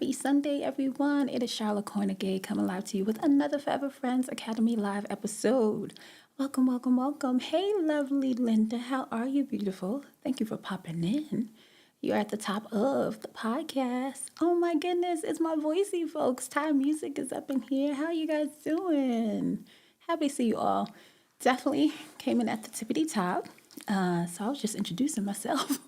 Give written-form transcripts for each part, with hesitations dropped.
Happy Sunday, everyone. It is Sharla Kornegay coming live to you with another Forever Friends Academy live episode. Welcome, welcome, welcome. Hey, lovely Linda. How are you, beautiful? Thank you for popping in. You're at the top of the podcast. Oh my goodness, it's my voicey, folks. Thai music is up in here. How you guys doing? Happy to see you all. Definitely came in at the tippity top. So I was just introducing myself.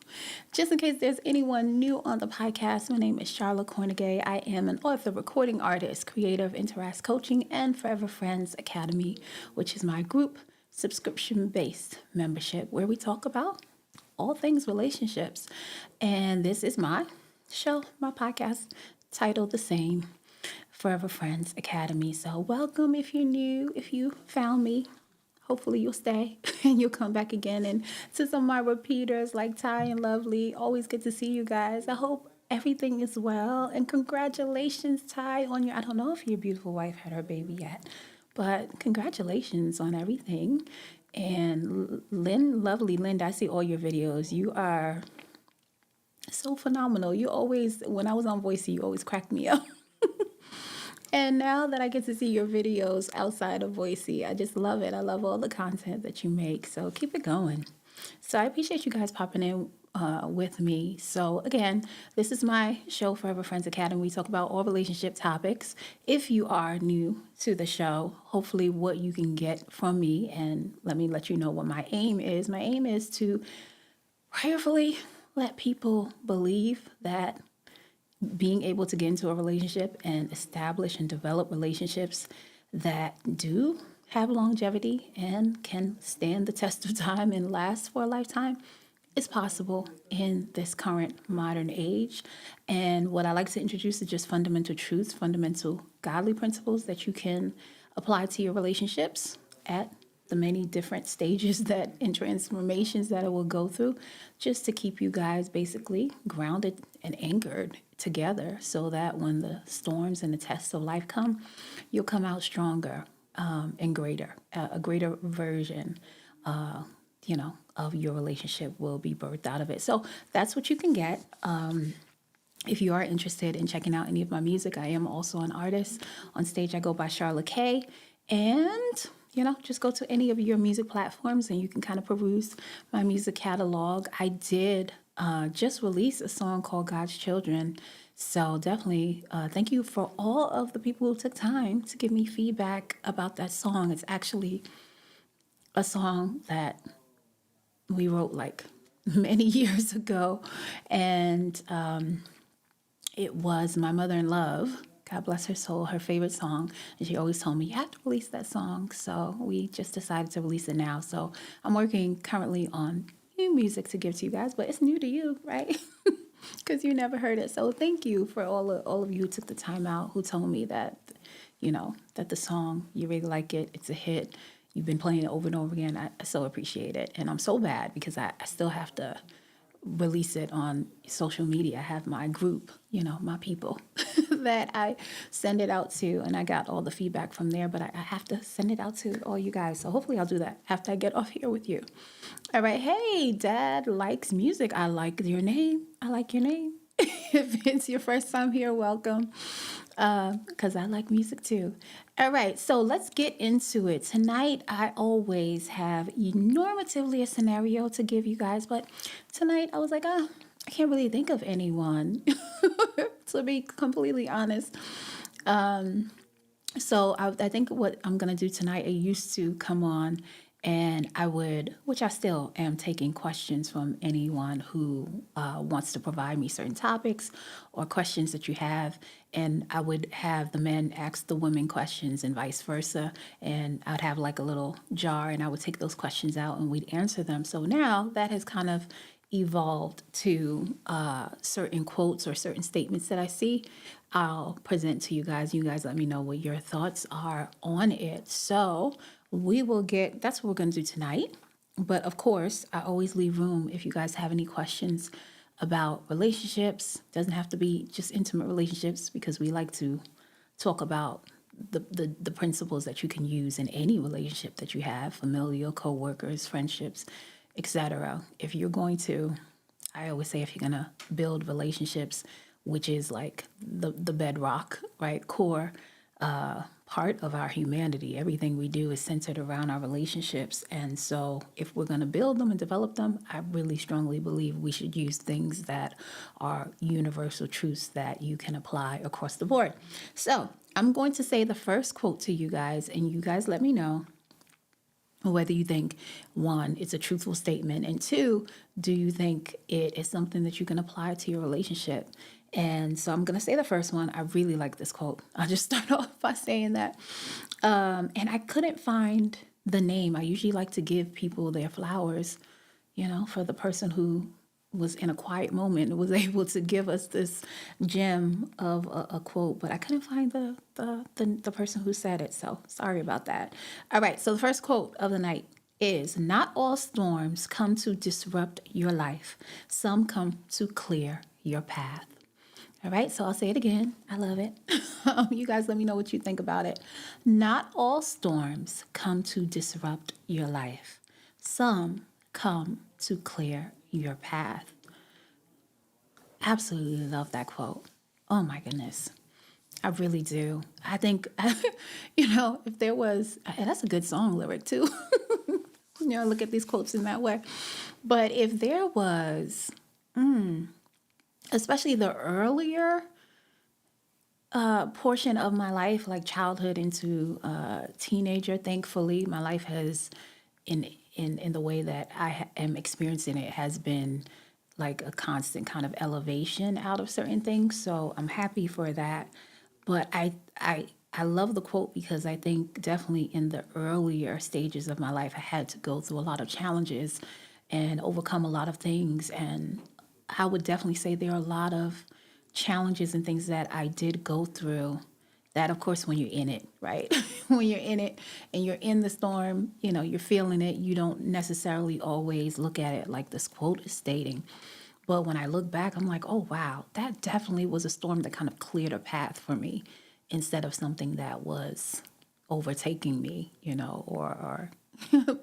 Just in case there's anyone new on the podcast, my name is Sharla Kornegay. I am an author, recording artist, creator of Interact Coaching and Forever Friends Academy, which is my group subscription-based membership where we talk about all things relationships. And this is my show, my podcast, titled the same, Forever Friends Academy. So welcome if you're new, if you found me. Hopefully you'll stay and you'll come back again. And to some of my repeaters like Ty and Lovely, always good to see you guys. I hope everything is well. And congratulations, Ty, on your, I don't know if your beautiful wife had her baby yet, but congratulations on everything. And lovely Linda, I see all your videos. You are so phenomenal. You always, when I was on Voicey, you always cracked me up. And now that I get to see your videos outside of Voicey, I just love it. I love all the content that you make. So keep it going. So I appreciate you guys popping in with me. So again, this is my show, Forever Friends Academy. We talk about all relationship topics. If you are new to the show, hopefully what you can get from me, and let me let you know what my aim is. My aim is to prayerfully let people believe that being able to get into a relationship and establish and develop relationships that do have longevity and can stand the test of time and last for a lifetime is possible in this current modern age. And what I like to introduce is just fundamental truths, fundamental godly principles that you can apply to your relationships at the many different stages that and transformations that it will go through, just to keep you guys basically grounded and anchored together so that when the storms and the tests of life come, you'll come out stronger and greater. A greater version, of your relationship will be birthed out of it. So that's what you can get. If you are interested in checking out any of my music, I am also an artist. On stage, I go by Sharla K. And just go to any of your music platforms and you can kind of peruse my music catalog. I did just release a song called God's Children. So definitely thank you for all of the people who took time to give me feedback about that song. It's actually a song that we wrote like many years ago. And it was my mother-in-law, God bless her soul, her favorite song. And she always told me, you have to release that song. So we just decided to release it now. So I'm working currently on new music to give to you guys, but it's new to you, right? Because you never heard it. So thank you for all of you who took the time out, who told me that, that the song, you really like it. It's a hit. You've been playing it over and over again. I so appreciate it. And I'm so bad because I still have to release it on social media. I have my group, my people that I send it out to, and I got all the feedback from there, but I have to send it out to all you guys. So hopefully I'll do that after I get off here with you. All right. Hey, Dad likes music. I like your name. I like your name. If it's your first time here, welcome. Because I like music too. All right, so let's get into it. Tonight, I always have normatively a scenario to give you guys, but tonight I was like, I can't really think of anyone, to be completely honest. So I think what I'm going to do tonight, I used to come on and I would, which I still am taking questions from anyone who wants to provide me certain topics or questions that you have. And I would have the men ask the women questions and vice versa. And I'd have like a little jar and I would take those questions out and we'd answer them. So now that has kind of evolved to certain quotes or certain statements that I see. I'll present to you guys. You guys let me know what your thoughts are on it. So that's what we're going to do tonight. But of course, I always leave room if you guys have any questions about relationships. Doesn't have to be just intimate relationships because we like to talk about the principles that you can use in any relationship that you have, familial, co-workers, friendships, etc. If you're going to, I always say if you're going to build relationships which is like the bedrock, right, core part of our humanity. Everything we do is centered around our relationships. And so if we're going to build them and develop them, I really strongly believe we should use things that are universal truths that you can apply across the board. So I'm going to say the first quote to you guys, and you guys let me know whether you think, one, it's a truthful statement, and two, do you think it is something that you can apply to your relationship? And so I'm going to say the first one. I really like this quote. I'll just start off by saying that. And I couldn't find the name. I usually like to give people their flowers, for the person who was in a quiet moment and was able to give us this gem of a quote, but I couldn't find the person who said it. So sorry about that. All right. So the first quote of the night is, "Not all storms come to disrupt your life. Some come to clear your path." All right, so I'll say it again. I love it. You guys let me know what you think about it. Not all storms come to disrupt your life. Some come to clear your path. Absolutely love that quote. Oh my goodness. I really do. I think, if there was, and that's a good song lyric too. Look at these quotes in that way. But if there was, especially the earlier portion of my life, like childhood into teenager, thankfully, my life has, in the way that I am experiencing it, has been like a constant kind of elevation out of certain things. So I'm happy for that. But I love the quote because I think definitely in the earlier stages of my life, I had to go through a lot of challenges and overcome a lot of things. And I would definitely say there are a lot of challenges and things that I did go through that, of course, when you're in it, right? When you're in it and you're in the storm, you're feeling it, you don't necessarily always look at it like this quote is stating. But when I look back, I'm like, oh, wow, that definitely was a storm that kind of cleared a path for me instead of something that was overtaking me, or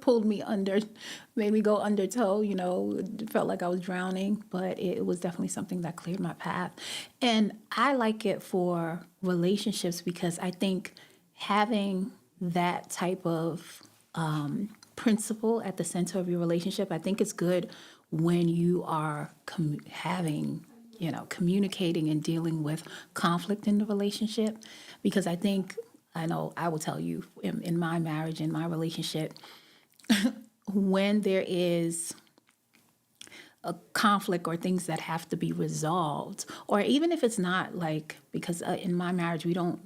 pulled me under, made me go undertow, it felt like I was drowning, but it was definitely something that cleared my path. And I like it for relationships because I think having that type of principle at the center of your relationship, I think it's good when you are communicating and dealing with conflict in the relationship, because I know I will tell you in my marriage, in my relationship, when there is a conflict or things that have to be resolved, or even if it's not like, because in my marriage we don't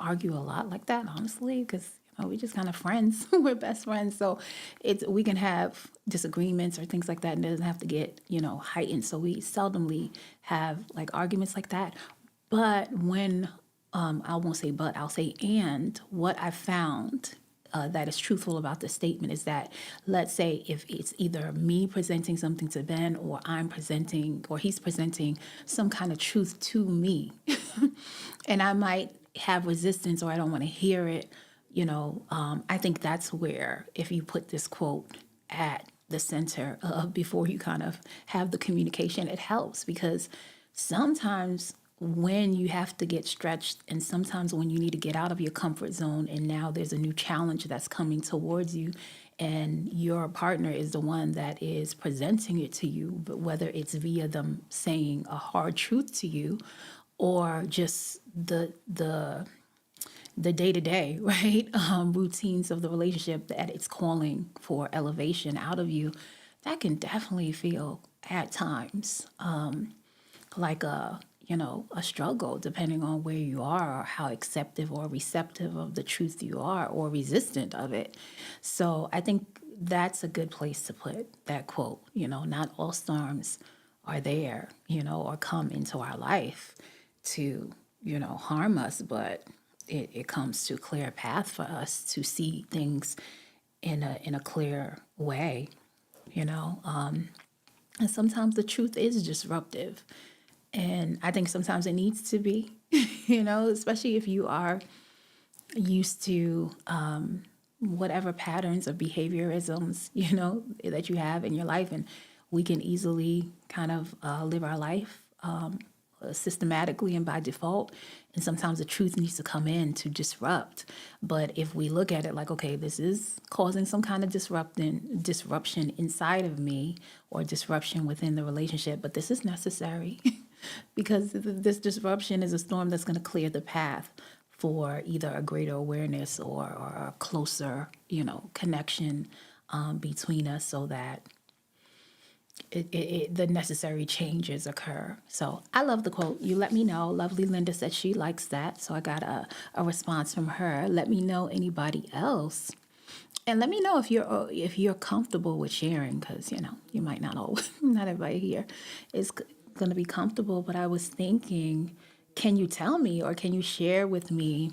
argue a lot like that, honestly, because we're just kind of friends. We're best friends, so we can have disagreements or things like that, and it doesn't have to get heightened. So we seldomly have like arguments like that. But when I won't say but, I'll say and, what I found that is truthful about the statement is that, let's say if it's either me presenting something to Ben, or I'm presenting, or he's presenting some kind of truth to me, and I might have resistance or I don't want to hear it, I think that's where, if you put this quote at the center before you kind of have the communication, it helps, because sometimes when you have to get stretched, and sometimes when you need to get out of your comfort zone, and now there's a new challenge that's coming towards you, and your partner is the one that is presenting it to you, but whether it's via them saying a hard truth to you, or just the day-to-day, right, routines of the relationship, that it's calling for elevation out of you, that can definitely feel at times like a struggle, depending on where you are, or how acceptive or receptive of the truth you are, or resistant of it. So I think that's a good place to put that quote. Not all storms are there, or come into our life to, harm us, but it comes to clear a path for us to see things in a clear way, and sometimes the truth is disruptive. And I think sometimes it needs to be, especially if you are used to whatever patterns of behaviorisms, that you have in your life. And we can easily kind of live our life systematically and by default. And sometimes the truth needs to come in to disrupt. But if we look at it like, okay, this is causing some kind of disruption inside of me or disruption within the relationship, but this is necessary because this disruption is a storm that's going to clear the path for either a greater awareness or a closer, connection between us so that the necessary changes occur. So I love the quote. You let me know. Lovely Linda said she likes that. So I got a response from her. Let me know anybody else. And let me know if you're comfortable with sharing, because you might not always, not everybody here is going to be comfortable. But I was thinking, can you tell me or can you share with me?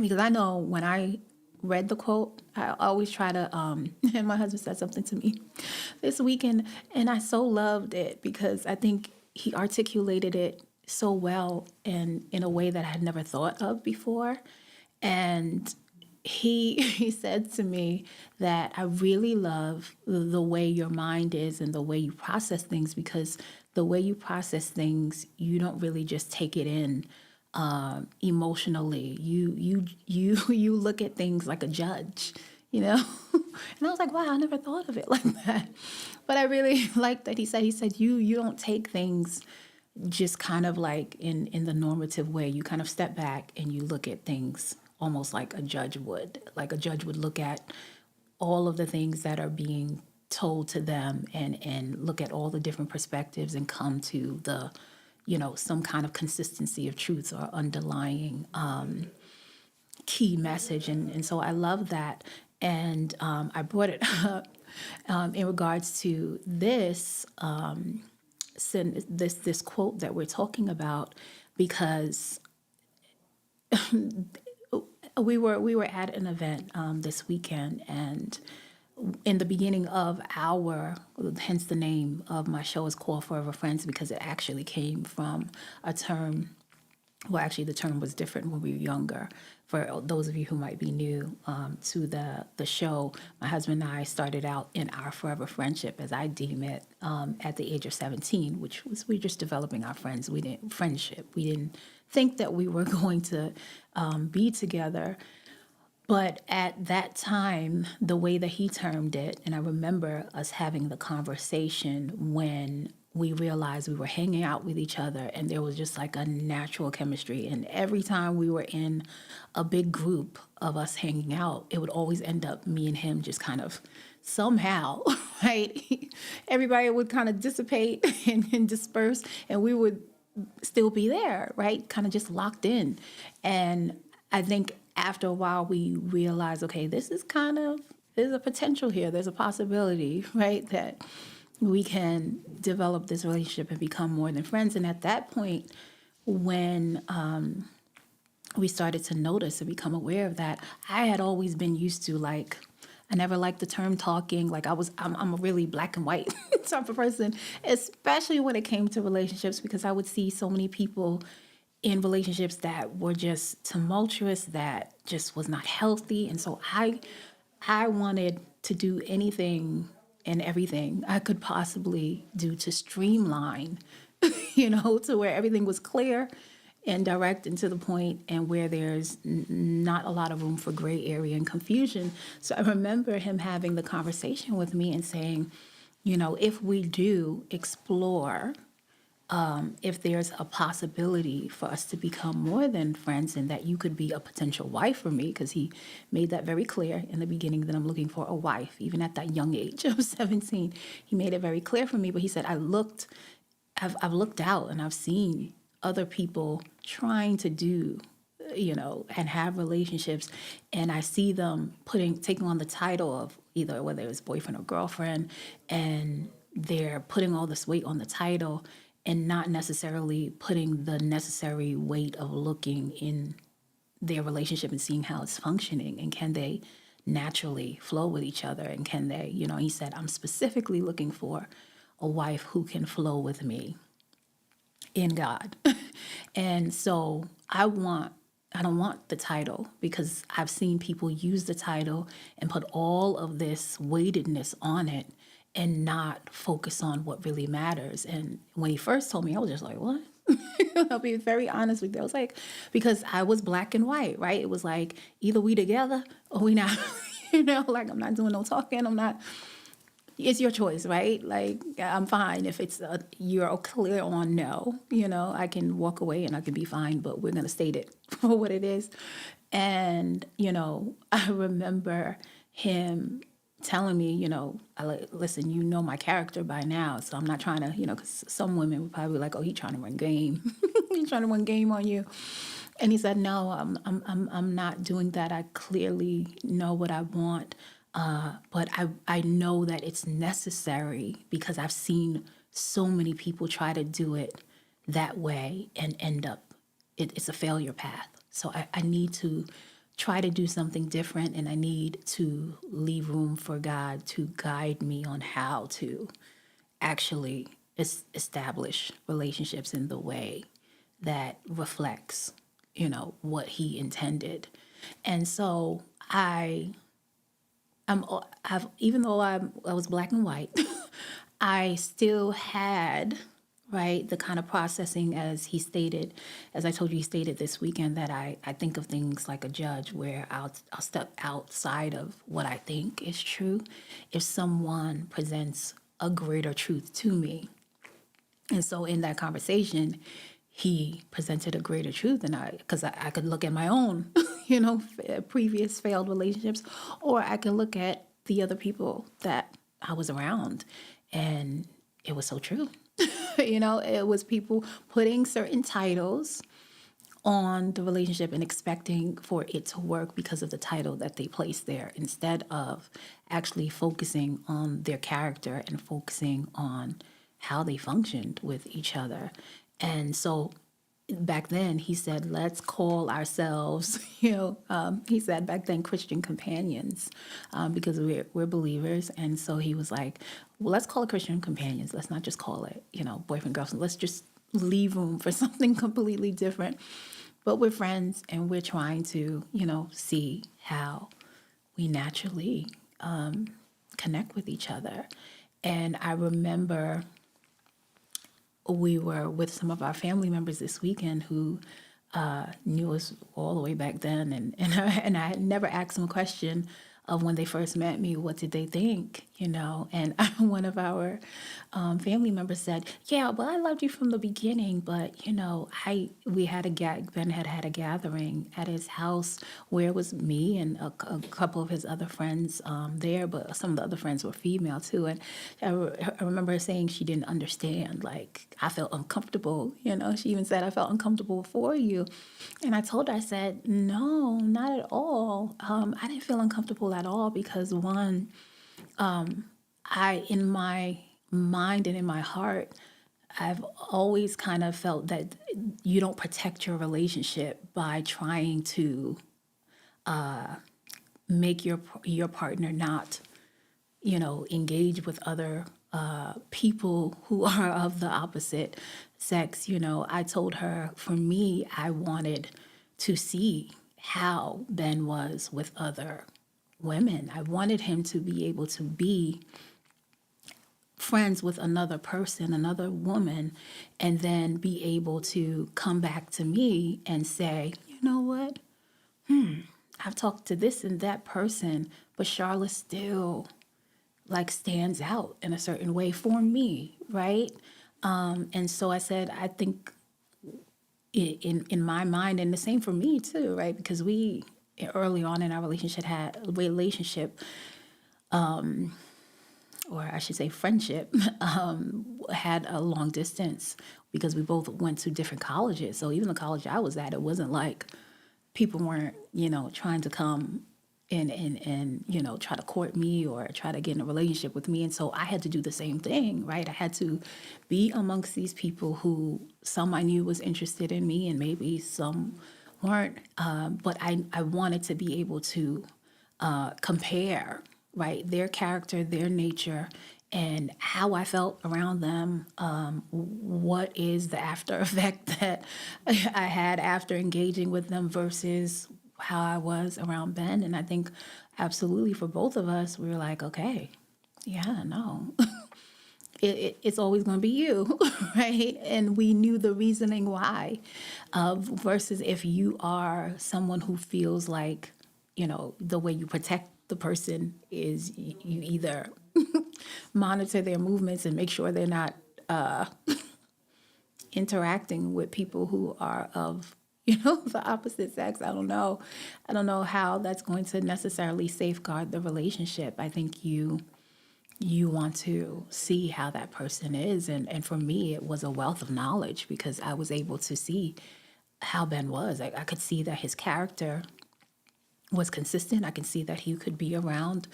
Because I know when I read the quote, I always try to, and my husband said something to me this weekend, and I so loved it because I think he articulated it so well and in a way that I had never thought of before. And he said to me that I really love the way your mind is and the way you process things, because the way you process things, you don't really just take it in emotionally. You look at things like a judge, And I was like, wow, I never thought of it like that. But I really liked that he said you don't take things just kind of like in the normative way. You kind of step back and you look at things almost like a judge would. Like a judge would look at all of the things that are being told to them and look at all the different perspectives and come to the, some kind of consistency of truth or underlying key message. And so I love that. And I brought it up in regards to this this quote that we're talking about, because we were at an event this weekend, and in the beginning of hence the name of my show is called Forever Friends, because it actually came from a term. Well, actually, the term was different when we were younger. For those of you who might be new to the show, my husband and I started out in our forever friendship, as I deem it, at the age of 17, which was we were just developing our friendship. We didn't think that we were going to be together. But at that time, the way that he termed it, and I remember us having the conversation when we realized we were hanging out with each other and there was just like a natural chemistry. And every time we were in a big group of us hanging out, it would always end up me and him just kind of somehow, right? Everybody would kind of dissipate and disperse, and we would still be there, right? Kind of just locked in. And I think after a while we realized, okay, there's a potential here. There's a possibility, right? That we can develop this relationship and become more than friends. And at that point, when we started to notice and become aware of that, I had always been used to, like, I never liked the term talking. Like I'm a really black and white type of person, especially when it came to relationships, because I would see so many people in relationships that were just tumultuous, that just was not healthy. And so I wanted to do anything and everything I could possibly do to streamline, to where everything was clear and direct and to the point, and where there's not a lot of room for gray area and confusion. So I remember him having the conversation with me and saying, if we do explore, if there's a possibility for us to become more than friends, and that you could be a potential wife for me, because he made that very clear in the beginning that I'm looking for a wife, even at that young age of 17. He made it very clear for me, but he said, I've looked out and I've seen other people trying to do, and have relationships, and I see them taking on the title of either whether it was boyfriend or girlfriend, and they're putting all this weight on the title and not necessarily putting the necessary weight of looking in their relationship and seeing how it's functioning, and can they naturally flow with each other, and can they, he said, I'm specifically looking for a wife who can flow with me in God. And so I don't want the title, because I've seen people use the title and put all of this weightedness on it and not focus on what really matters. And when he first told me, I was just like, what? I'll be very honest with you. I was like, because I was black and white, right? It was like either we together or we not. Like I'm not doing no talking. I'm not. It's your choice, right? Like I'm fine if you're clear on no. I can walk away and I can be fine, but we're gonna state it for what it is. And I remember him telling me, listen, my character by now, so I'm not trying to, because some women would probably be like, oh, he's trying to run game, he's trying to run game on you. And he said, no, I'm not doing that. I clearly know what I want, but I know that it's necessary because I've seen so many people try to do it that way and end up, it's a failure path. So I need to try to do something different, and I need to leave room for God to guide me on how to actually establish relationships in the way that reflects, what He intended. And so even though I was black and white, I still had, right, the kind of processing as I told you, he stated this weekend that I think of things like a judge where I'll step outside of what I think is true if someone presents a greater truth to me. And so in that conversation, he presented a greater truth than because I could look at my own, previous failed relationships, or I could look at the other people that I was around, and it was so true. It was people putting certain titles on the relationship and expecting for it to work because of the title that they placed there, instead of actually focusing on their character and focusing on how they functioned with each other. And so back then he said, let's call ourselves, he said back then Christian companions, because we're believers. And so he was like, well, let's call it Christian companions. Let's not just call it, boyfriend, girlfriend. Let's just leave room for something completely different. But we're friends and we're trying to, see how we naturally connect with each other. And I remember we were with some of our family members this weekend who knew us all the way back then, and I had never asked them a question of when they first met me, what did they think, And one of our family members said, yeah, well, I loved you from the beginning, but, Ben had a gathering at his house where it was me and a couple of his other friends there, but some of the other friends were female too. And I remember her saying she didn't understand, like, I felt uncomfortable, She even said, I felt uncomfortable for you. And I told her, I said, no, not at all. I didn't feel uncomfortable at all because one, in my mind and in my heart, I've always kind of felt that you don't protect your relationship by trying to make your partner not, engage with other people who are of the opposite sex. I told her, for me, I wanted to see how Ben was with other women. I wanted him to be able to be friends with another person, another woman, and then be able to come back to me and say, you know what? I've talked to this and that person, but Sharla still stands out in a certain way for me, right? And so I said, I think in my mind, and the same for me too, right? Because we early on in our relationship, or I should say friendship, had a long distance because we both went to different colleges. So even the college I was at, it wasn't like people weren't, trying to come and try to court me or try to get in a relationship with me. And so I had to do the same thing, right? I had to be amongst these people who some I knew was interested in me and maybe some weren't. But I wanted to be able to compare, right, their character, their nature, and how I felt around them. What is the after effect that I had after engaging with them versus how I was around Ben. And I think absolutely for both of us, we were like, okay, yeah, no. it's always going to be you, right? And we knew the reasoning why, versus if you are someone who feels like, the way you protect the person is you either monitor their movements and make sure they're not interacting with people who are of the opposite sex. I don't know how that's going to necessarily safeguard the relationship. I think you want to see how that person is, and for me it was a wealth of knowledge because I was able to see how Ben was. I could see that his character was consistent. I can see that he could be around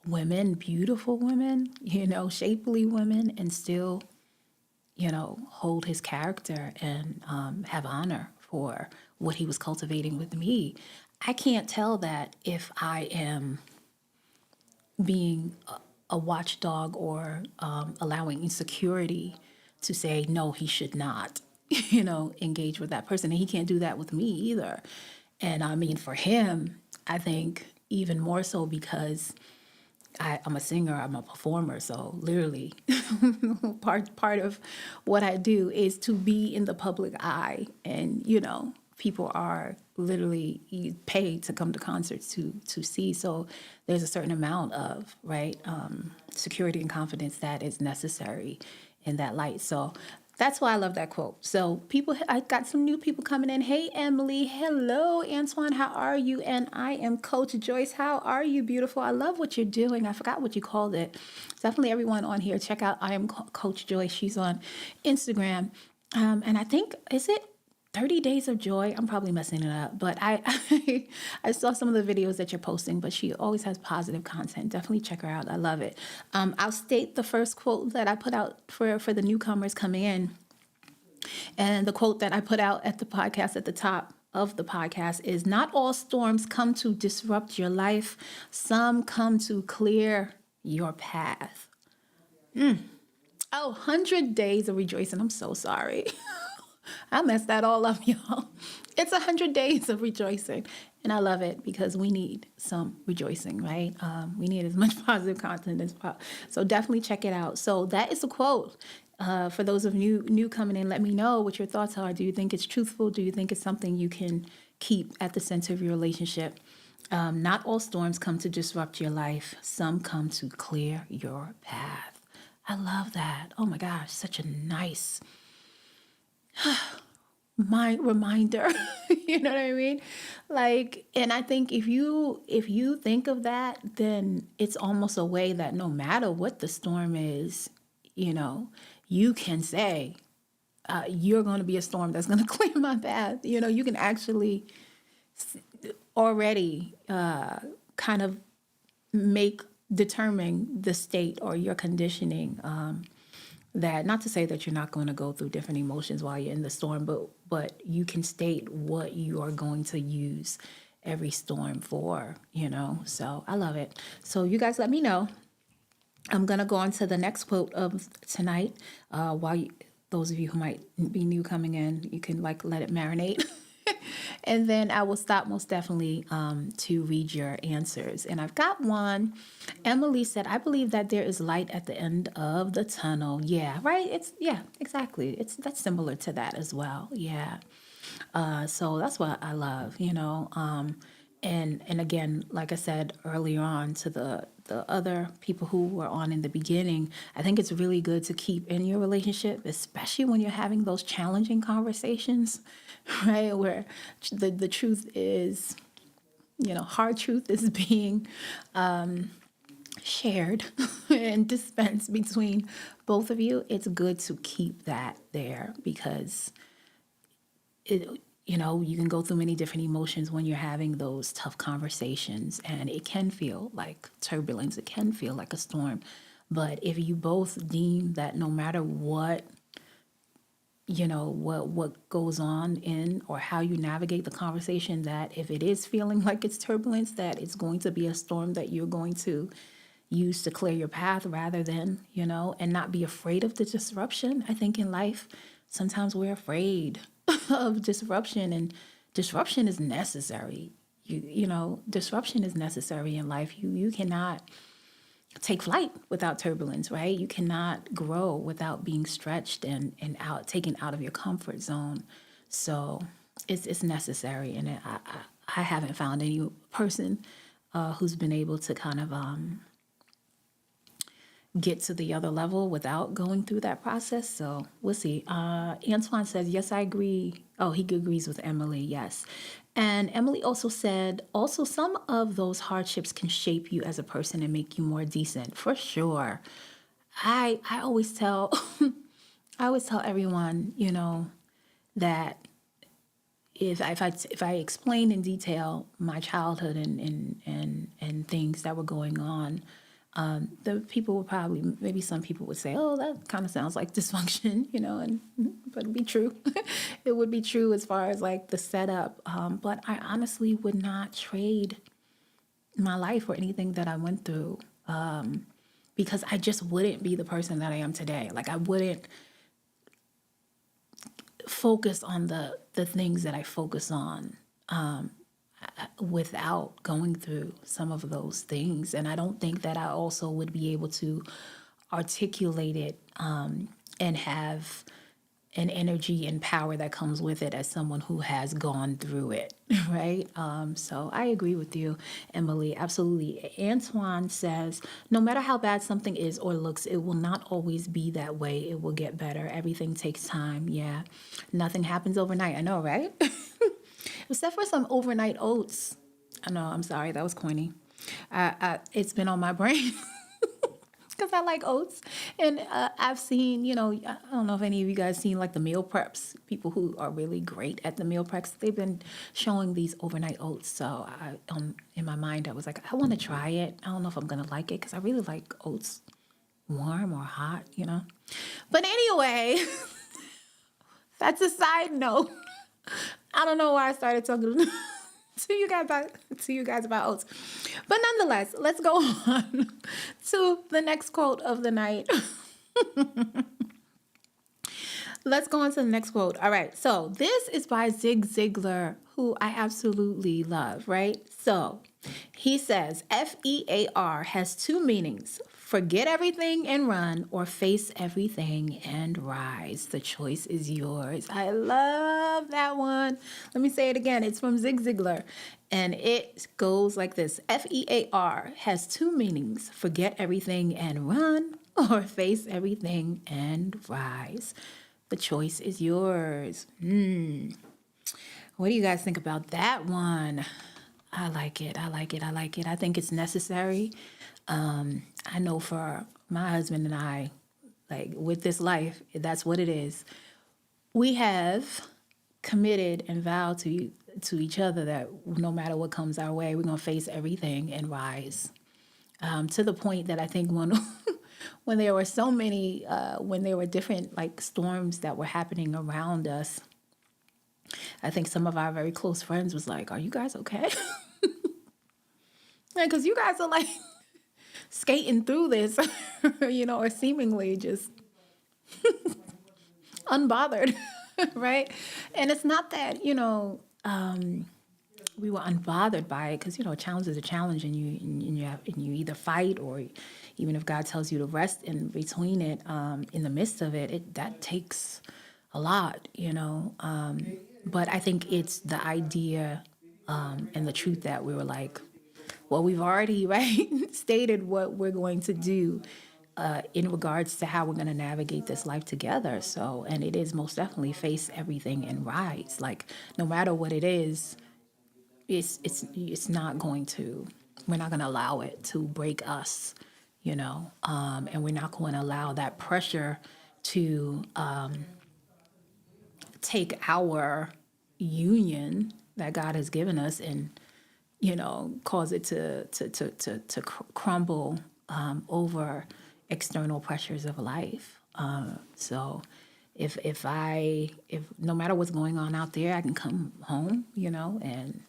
women, beautiful women, shapely women, and still hold his character and have honor for what he was cultivating with me. I can't tell that if I am being a watchdog or allowing insecurity to say, no, he should not, engage with that person. And he can't do that with me either. And I mean, for him, I think even more so because I'm a singer, I'm a performer, so literally part of what I do is to be in the public eye, and people are literally paid to come to concerts to see. So there's a certain amount of security and confidence that is necessary in that light. So that's why I love that quote. So I got some new people coming in. Hey, Emily. Hello, Antoine. How are you? And I am Coach Joyce. How are you, beautiful? I love what you're doing. I forgot what you called it. Definitely everyone on here, check out I am Coach Joyce. She's on Instagram. And I think, is it 30 Days of Joy? I'm probably messing it up, but I saw some of the videos that you're posting, but she always has positive content. Definitely check her out. I love it. I'll state the first quote that I put out for the newcomers coming in. And the quote that I put out at the podcast at the top of the podcast is, not all storms come to disrupt your life. Some come to clear your path. Oh, 100 Days of Rejoicing. I'm so sorry. I messed that all up, y'all. It's 100 days of rejoicing. And I love it because we need some rejoicing, right? We need as much positive content as possible. So definitely check it out. So that is a quote. For those of you new coming in, let me know what your thoughts are. Do you think it's truthful? Do you think it's something you can keep at the center of your relationship? Not all storms come to disrupt your life. Some come to clear your path. I love that. Oh my gosh, such a nice my reminder. You know what I mean? And I think if you think of that, then it's almost a way that no matter what the storm is, you can say, you're going to be a storm that's going to clear my path. You can actually already kind of determine the state or your conditioning, that, not to say that you're not going to go through different emotions while you're in the storm, but you can state what you are going to use every storm for, So I love it. So you guys let me know. I'm going to go on to the next quote of tonight. Those of you who might be new coming in, you can let it marinate. And then I will stop most definitely to read your answers. And I've got one. Emily said, I believe that there is light at the end of the tunnel. Yeah, right? Exactly. That's similar to that as well. Yeah. So that's what I love, and again, like I said earlier on to the other people who were on in the beginning, I think it's really good to keep in your relationship, especially when you're having those challenging conversations, right? Where the truth is, hard truth is being shared and dispensed between both of you. It's good to keep that there because you can go through many different emotions when you're having those tough conversations, and it can feel like turbulence. It can feel like a storm. But if you both deem that no matter what, what goes on in or how you navigate the conversation, that if it is feeling like it's turbulence, that it's going to be a storm that you're going to use to clear your path rather than, and not be afraid of the disruption. I think in life, sometimes we're afraid of disruption, and disruption is necessary. Disruption is necessary in life. You cannot take flight without turbulence, right? You cannot grow without being stretched and taken out of your comfort zone. So it's necessary, and I haven't found any person who's been able to kind of get to the other level without going through that process. So we'll see. Antoine says, yes, I agree. Oh, he agrees with Emily. Yes. And Emily also said, also, some of those hardships can shape you as a person and make you more decent. For sure. I always tell, I always tell everyone, that if I explain in detail my childhood and things that were going on, the people would probably, maybe some people would say, oh, that kind of sounds like dysfunction, but it'd be true. It would be true as far as like the setup. But I honestly would not trade my life or anything that I went through, because I just wouldn't be the person that I am today. Like, I wouldn't focus on the things that I focus on without going through some of those things. And I don't think that I also would be able to articulate it and have an energy and power that comes with it as someone who has gone through it, right? So I agree with you, Emily, absolutely. Antoine says, no matter how bad something is or looks, it will not always be that way. It will get better. Everything takes time. Yeah, nothing happens overnight. I know, right? Except for some overnight oats. I know, I'm sorry, that was corny. It's been on my brain. Because I like oats. And I've seen, I don't know if any of you guys seen like the meal preps, people who are really great at the meal preps. They've been showing these overnight oats. So in my mind, I was like, I want to try it. I don't know if I'm going to like it because I really like oats warm or hot, But anyway, that's a side note. I don't know why I started talking to you guys about oats. But nonetheless, let's go on to the next quote of the night. Let's go on to the next quote. All right. So this is by Zig Ziglar, who I absolutely love, right? So he says, FEAR has two meanings: forget everything and run, or face everything and rise. The choice is yours. I love that one. Let me say it again. It's from Zig Ziglar. And it goes like this. FEAR has two meanings: forget everything and run, or face everything and rise. The choice is yours. What do you guys think about that one? I like it. I think it's necessary. I know for my husband and I, like with this life, that's what it is. We have committed and vowed to each other that no matter what comes our way, we're going to face everything and rise. To the point that I think when there were so many, when there were different like storms that were happening around us, I think some of our very close friends was like, are you guys okay? Because you guys are like skating through this, or seemingly just unbothered, right? And it's not that, we were unbothered by it, because, a challenge is a challenge, and you either fight, or even if God tells you to rest in between it, in the midst of it, that takes a lot, But I think it's the idea and the truth that we were like, well, we've already, right, stated what we're going to do in regards to how we're going to navigate this life together. So, and it is most definitely face everything and rise. Like, no matter what it is, it's not going to, we're not going to allow it to break us, and we're not going to allow that pressure to take our union that God has given us and, cause it to crumble over external pressures of life. So if no matter what's going on out there, I can come home, and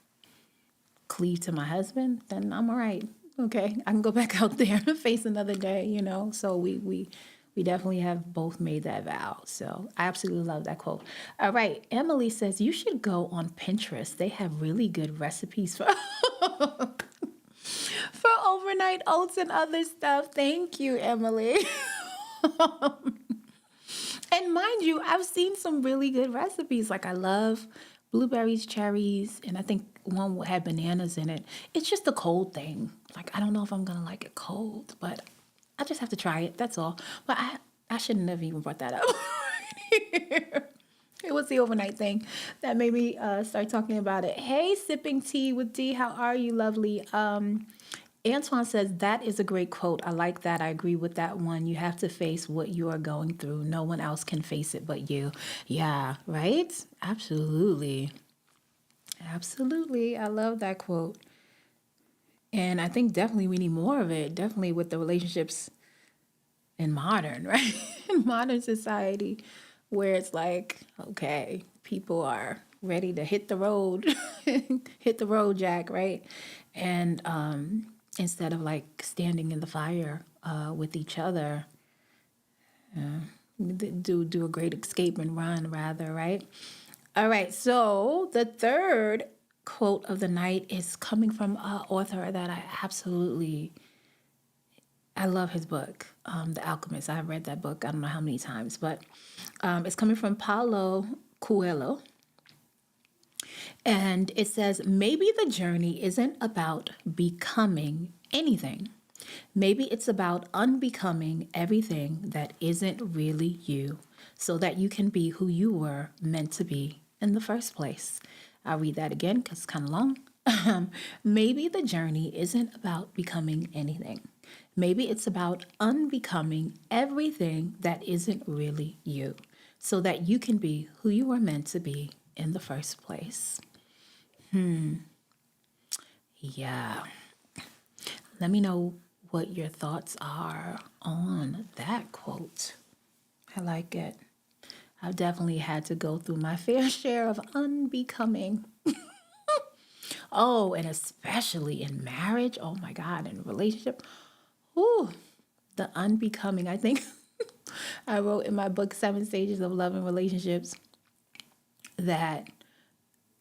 cleave to my husband, then I'm all right. Okay, I can go back out there and face another day, So we definitely have both made that vow. So I absolutely love that quote. All right, Emily says, you should go on Pinterest. They have really good recipes for for overnight oats and other stuff. Thank you, Emily. And mind you, I've seen some really good recipes. Like I love blueberries, cherries, and I think one had bananas in it. It's just a cold thing. Like I don't know if I'm gonna like it cold, but I just have to try it. That's all. But I shouldn't have even brought that up. It was the overnight thing that made me start talking about it. Hey, sipping tea with D. How are you, lovely? Antoine says, that is a great quote. I like that. I agree with that one. You have to face what you are going through. No one else can face it but you. Yeah, right? Absolutely. Absolutely. I love that quote. And I think definitely we need more of it. Definitely with the relationships in modern, right? In modern society, where it's like, okay, people are ready to hit the road, hit the road, Jack, right? And instead of like standing in the fire with each other, do a great escape and run rather, right? All right, so the third quote of the night is coming from an author that I love his book, The Alchemist. I've read that book I don't know how many times, but it's coming from Paulo Coelho. And it says, maybe the journey isn't about becoming anything. Maybe it's about unbecoming everything that isn't really you so that you can be who you were meant to be in the first place. I'll read that again because it's kind of long. Maybe the journey isn't about becoming anything. Maybe it's about unbecoming everything that isn't really you so that you can be who you were meant to be in the first place. Yeah. Let me know what your thoughts are on that quote. I like it. I've definitely had to go through my fair share of unbecoming. Oh, and especially in marriage. Oh my God, in a relationship. Ooh, the unbecoming. I think I wrote in my book, 7 Stages of Love and Relationships, that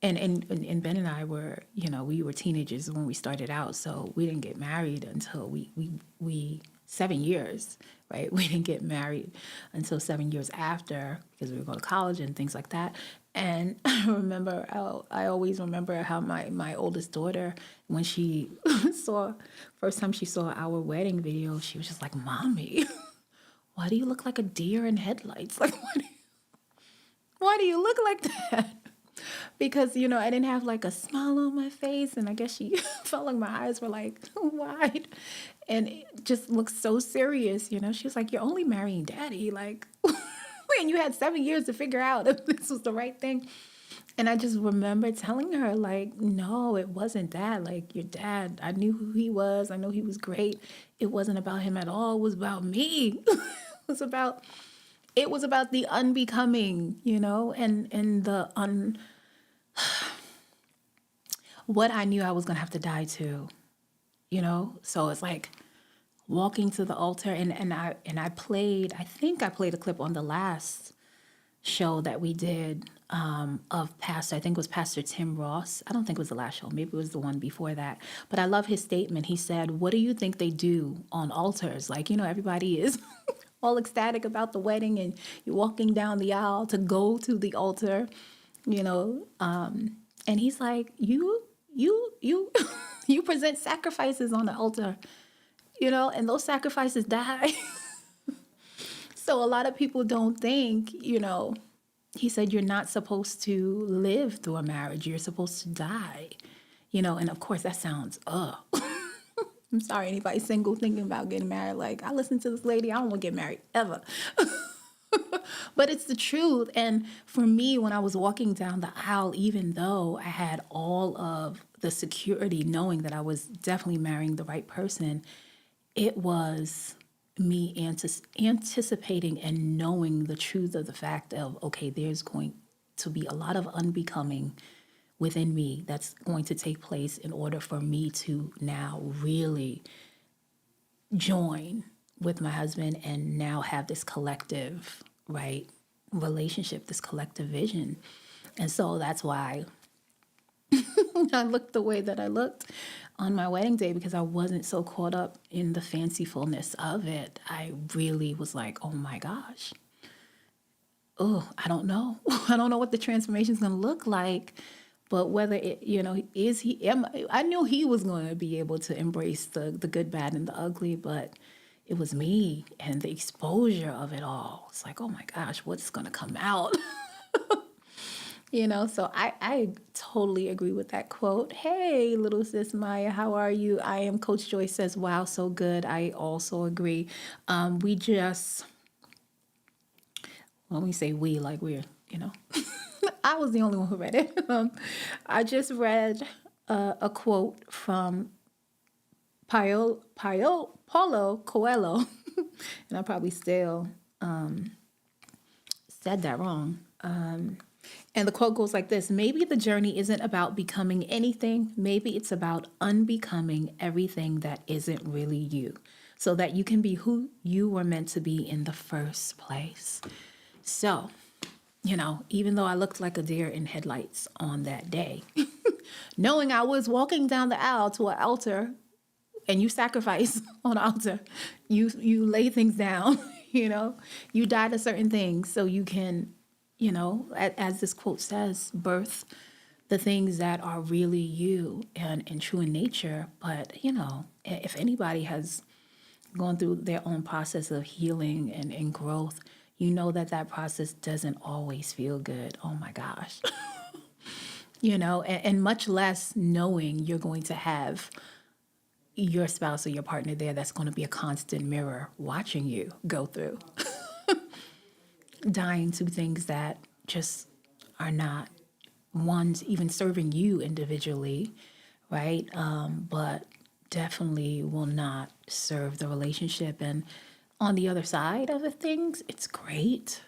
and Ben and I were, we were teenagers when we started out, so we didn't get married until we 7 years, right? We didn't get married until 7 years after because we were going to college and things like that. And I always remember how my oldest daughter, when she first time she saw our wedding video, she was just like, "Mommy, why do you look like a deer in headlights? Like, why do you look like that?" Because, I didn't have like a smile on my face, and I guess she felt like my eyes were like wide and it just looked so serious. She was like, "You're only marrying daddy, like," and you had 7 years to figure out if this was the right thing. And I just remember telling her, like, no, it wasn't that. Like, your dad, I knew who he was. I know he was great. It wasn't about him at all. It was about me. It was about the unbecoming, and what I knew I was going to have to die to, So it's like walking to the altar, and I played, I think I played a clip on the last show that we did of Pastor, I think it was Pastor Tim Ross. I don't think it was the last show. Maybe it was the one before that. But I love his statement. He said, "What do you think they do on altars?" Like, everybody is all ecstatic about the wedding and you're walking down the aisle to go to the altar, and he's like, you you present sacrifices on the altar, and those sacrifices die. So a lot of people don't think, he said, you're not supposed to live through a marriage. You're supposed to die, and of course that sounds, I'm sorry, anybody single thinking about getting married. Like, I listen to this lady, I don't want to get married ever. But it's the truth. And for me, when I was walking down the aisle, even though I had all of the security, knowing that I was definitely marrying the right person, it was me anticipating and knowing the truth of the fact of, okay, there's going to be a lot of unbecoming within me that's going to take place in order for me to now really join with my husband and now have this collective, right, relationship, this collective vision. And so that's why I looked the way that I looked. on my wedding day because I wasn't so caught up in the fancifulness of it. I really was like, oh my gosh. Oh, I don't know. I don't know what the transformation is going to look like. But whether it, is he, I knew he was going to be able to embrace the good, bad, and the ugly, but it was me and the exposure of it all. It's like, oh my gosh, what's going to come out? So I totally agree with that quote. Hey, little sis Maya, how are you? I am Coach Joy says, wow, so good. I also agree. We just, when we say we, like we're. I was the only one who read it. I just read a quote from Paulo Coelho, and I probably still said that wrong. And the quote goes like this: maybe the journey isn't about becoming anything. Maybe it's about unbecoming everything that isn't really you, so that you can be who you were meant to be in the first place. So, even though I looked like a deer in headlights on that day, knowing I was walking down the aisle to an altar, and you sacrifice on an altar, you lay things down, you die to certain things so you can, as this quote says, birth the things that are really you and true in nature. But, if anybody has gone through their own process of healing and growth, that process doesn't always feel good. Oh my gosh. And much less knowing you're going to have your spouse or your partner there that's going to be a constant mirror watching you go through. Dying to things that just are not ones even serving you individually, right? But definitely will not serve the relationship. And on the other side of the things, it's great,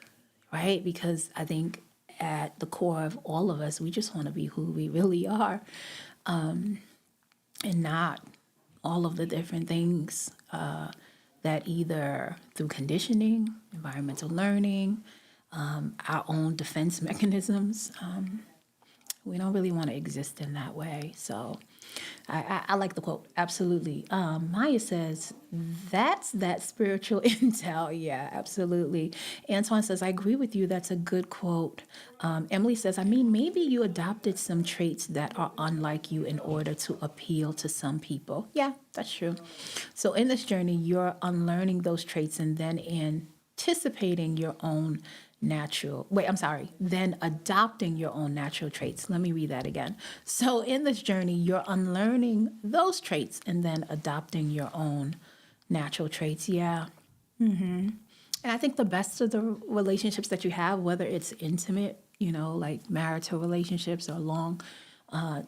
right? Because I think at the core of all of us, we just want to be who we really are, and not all of the different things that either through conditioning, environmental learning, our own defense mechanisms, we don't really want to exist in that way. So I like the quote. Absolutely. Maya says, that's that spiritual intel. Yeah, absolutely. Antoine says, I agree with you. That's a good quote. Emily says, maybe you adopted some traits that are unlike you in order to appeal to some people. Yeah, that's true. So in this journey, you're unlearning those traits and then anticipating your own then adopting your own natural traits. Let me read that again. So in this journey, you're unlearning those traits and then adopting your own natural traits. Yeah. And I think the best of the relationships that you have, whether it's intimate, like marital relationships or long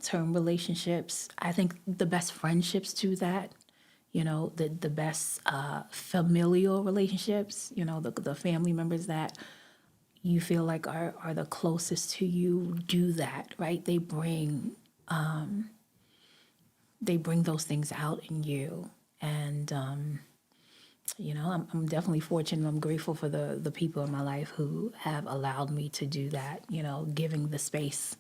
term relationships, I think the best friendships do that. The best familial relationships, the family members that you feel like are the closest to you do that, right? They bring those things out in you. And, I'm definitely fortunate. I'm grateful for the people in my life who have allowed me to do that, giving the space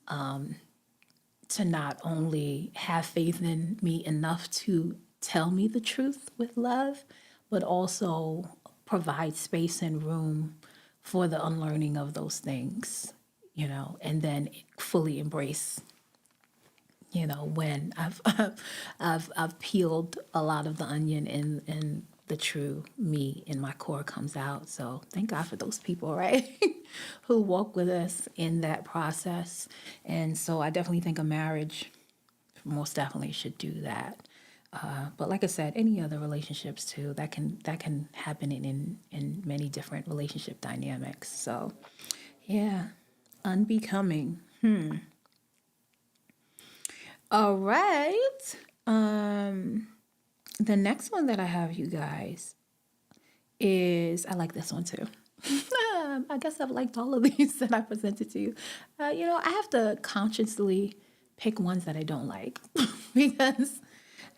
to not only have faith in me enough to tell me the truth with love, but also provide space and room for the unlearning of those things, and then fully embrace, when I've peeled a lot of the onion and the true me in my core comes out. So thank God for those people, right? Who walk with us in that process. And so I definitely think a marriage most definitely should do that. But like I said, any other relationships too, that can happen in many different relationship dynamics. So yeah, unbecoming. All right. The next one that I have, you guys, is, I like this one too. I guess I've liked all of these that I presented to you. I have to consciously pick ones that I don't like because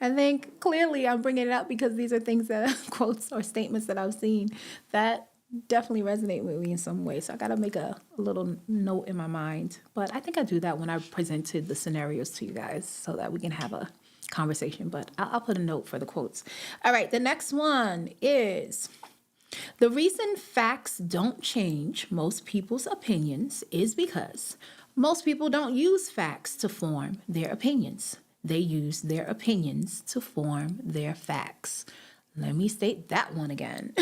I think clearly I'm bringing it up because these are things that quotes or statements that I've seen that definitely resonate with me in some way. So I got to make a little note in my mind. But I think I do that when I presented the scenarios to you guys so that we can have conversation, but I'll put a note for the quotes. All right, the next one is the reason facts don't change most people's opinions is because most people don't use facts to form their opinions. They use their opinions to form their facts. Let me state that one again.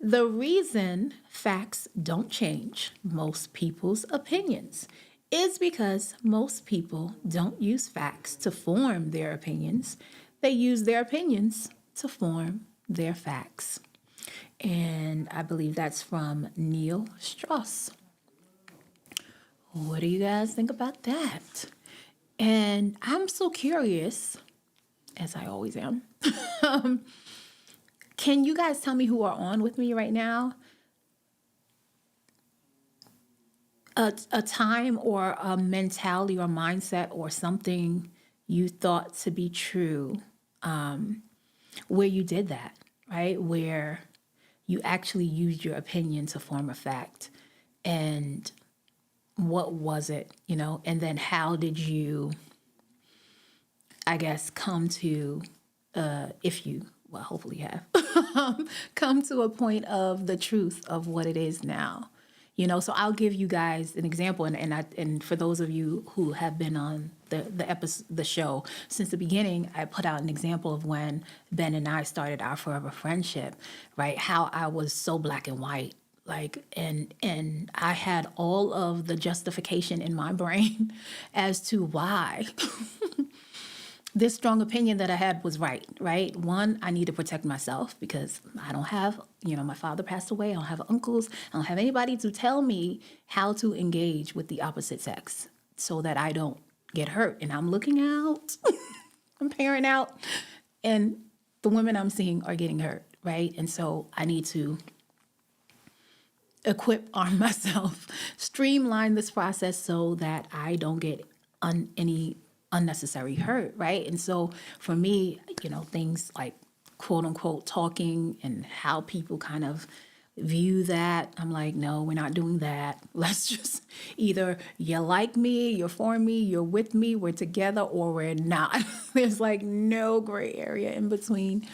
The reason facts don't change most people's opinions is because most people don't use facts to form their opinions. They use their opinions to form their facts. And I believe that's from Neil Strauss. What do you guys think about that? And I'm so curious, as I always am. Can you guys tell me who are on with me right now? A time or a mentality or mindset or something you thought to be true, where you did that, right? Where you actually used your opinion to form a fact. And what was it, and then how did you, I guess, come to, if you, well, hopefully have, come to a point of the truth of what it is now. So I'll give you guys an example, and for those of you who have been on the show since the beginning, I put out an example of when Ben and I started our forever friendship, right? How I was so black and white, and I had all of the justification in my brain as to why this strong opinion that I had was right? One, I need to protect myself because I don't have, my father passed away. I don't have uncles. I don't have anybody to tell me how to engage with the opposite sex so that I don't get hurt. And I'm looking out, I'm peering out, and the women I'm seeing are getting hurt, right? And so I need to arm myself, streamline this process so that I don't get any unnecessary hurt, right? And so for me, things like quote unquote talking and how people kind of view that, I'm like, no, we're not doing that. Let's just either you like me, you're for me, you're with me, we're together, or we're not. There's like no gray area in between.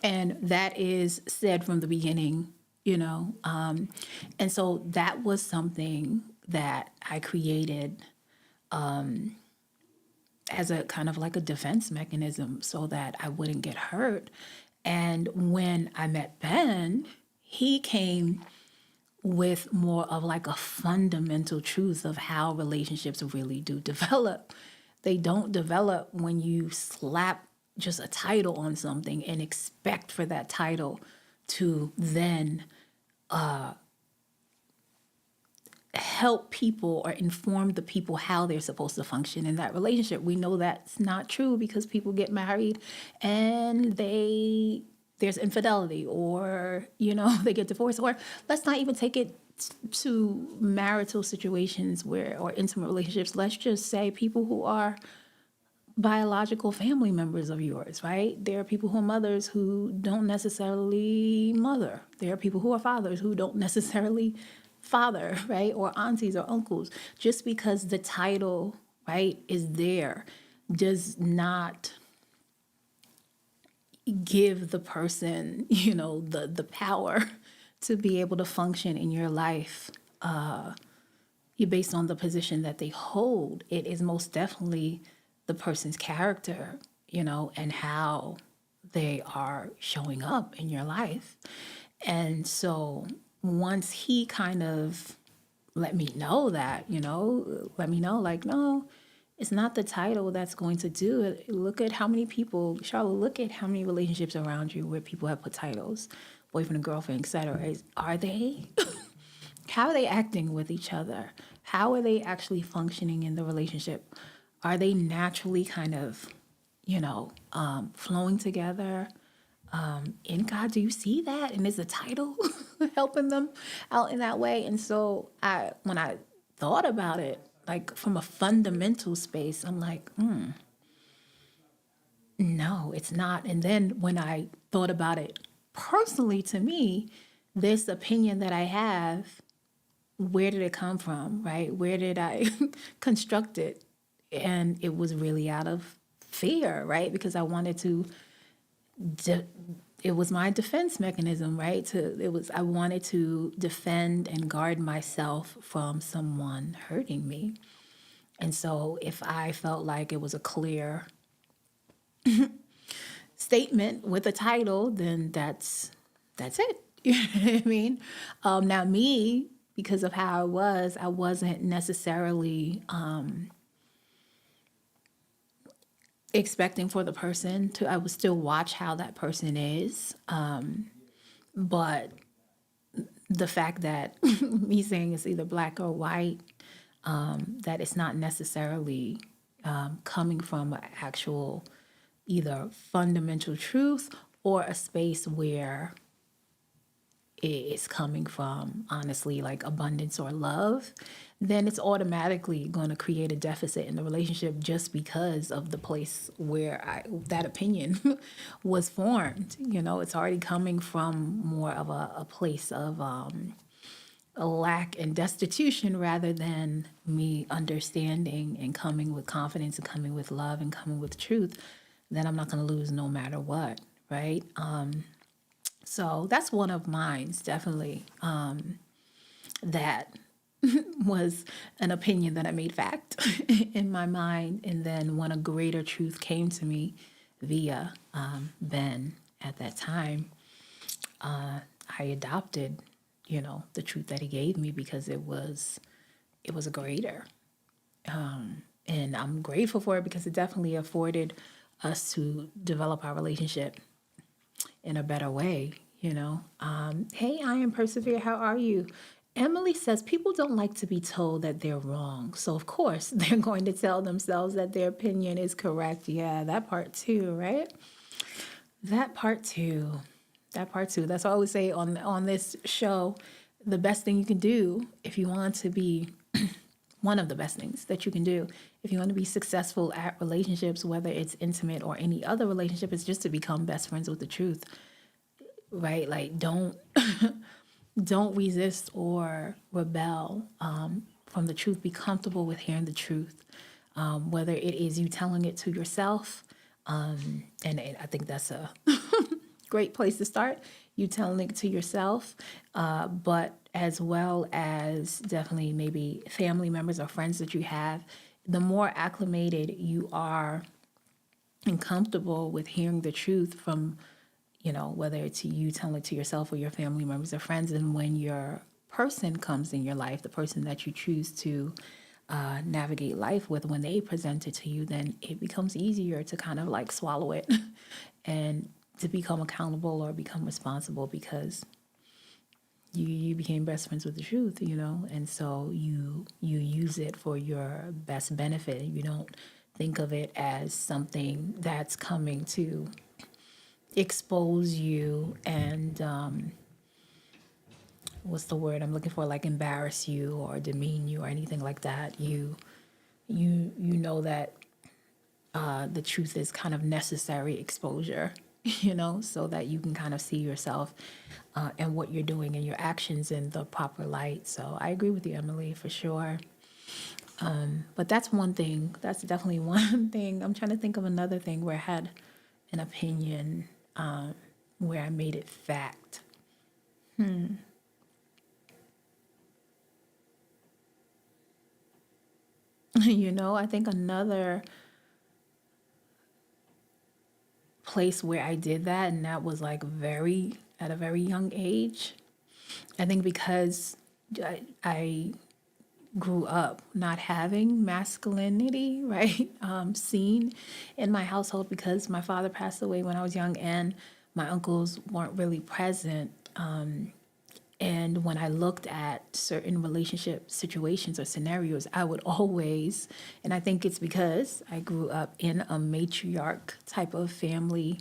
And that is said from the beginning, and so that was something that I created as a kind of like a defense mechanism so that I wouldn't get hurt. And when I met Ben, he came with more of like a fundamental truth of how relationships really do develop. They don't develop when you slap just a title on something and expect for that title to then help people or inform the people how they're supposed to function in that relationship. We know that's not true because people get married and there's infidelity, or they get divorced, or let's not even take it to marital situations or intimate relationships. Let's just say people who are biological family members of yours, right? There are people who are mothers who don't necessarily mother. There are people who are fathers who don't necessarily father, right? Or aunties or uncles. Just because the title, right, is there does not give the person, the power to be able to function in your life based on the position that they hold. It is most definitely the person's character, and how they are showing up in your life. And so once he kind of let me know that, like, no, it's not the title that's going to do it. Look at how many people, Sharla, look at how many relationships around you where people have put titles, boyfriend and girlfriend, etc. Are they? How are they acting with each other? How are they actually functioning in the relationship? Are they naturally kind of, flowing together? In God, do you see that? And is the title helping them out in that way? And so when I thought about it, like from a fundamental space, I'm like, no, it's not. And then when I thought about it personally to me, this opinion that I have, where did it come from, right? Where did I construct it? And it was really out of fear, right? Because I wanted to, it was my defense mechanism, right? I wanted to defend and guard myself from someone hurting me. And so if I felt like it was a clear statement with a title, then that's it. You know what I mean? Now me, because of how I wasn't necessarily expecting for the person to. I would still watch how that person is, but the fact that me saying it's either black or white, that it's not necessarily coming from an actual either fundamental truth or a space where it's coming from, honestly, like abundance or love, then it's automatically going to create a deficit in the relationship just because of the place where that opinion was formed. You know, it's already coming from more of a place of a lack and destitution rather than me understanding and coming with confidence and coming with love and coming with truth. Then I'm not going to lose no matter what, right? So that's one of mine, definitely. That was an opinion that I made fact in my mind. And then when a greater truth came to me via Ben at that time, I adopted, the truth that he gave me because it was a greater. And I'm grateful for it because it definitely afforded us to develop our relationship in a better way. Hey, I am Persevere. How are you? Emily says people don't like to be told that they're wrong. So, of course, they're going to tell themselves that their opinion is correct. Yeah, that part too, right? That part too. That part too. That's what I always say on this show. The best thing you can do if you want to be one of the best things that you can do if you want to be successful at relationships, whether it's intimate or any other relationship, is just to become best friends with the truth, right? Like don't resist or rebel from the truth. Be comfortable with hearing the truth, whether it is you telling it to yourself, I think that's a great place to start. You telling it to yourself, but as well as definitely maybe family members or friends that you have. The more acclimated you are and comfortable with hearing the truth from, whether it's you telling it to yourself or your family members or friends, and when your person comes in your life, the person that you choose to navigate life with, when they present it to you, then it becomes easier to kind of like swallow it and to become accountable or become responsible because you became best friends with the truth, and so you use it for your best benefit. You don't think of it as something that's coming to expose you and what's the word I'm looking for, like embarrass you or demean you or anything like that. You know that the truth is kind of necessary exposure, so that you can kind of see yourself and what you're doing and your actions in the proper light. So I agree with you, Emily, for sure. But that's one thing. That's definitely one thing. I'm trying to think of another thing where I had an opinion where I made it fact. I think another place where I did that, and that was like at a very young age. I think because I grew up not having masculinity, right, seen in my household because my father passed away when I was young and my uncles weren't really present. And when I looked at certain relationship situations or scenarios, I would always, and I think it's because I grew up in a matriarch type of family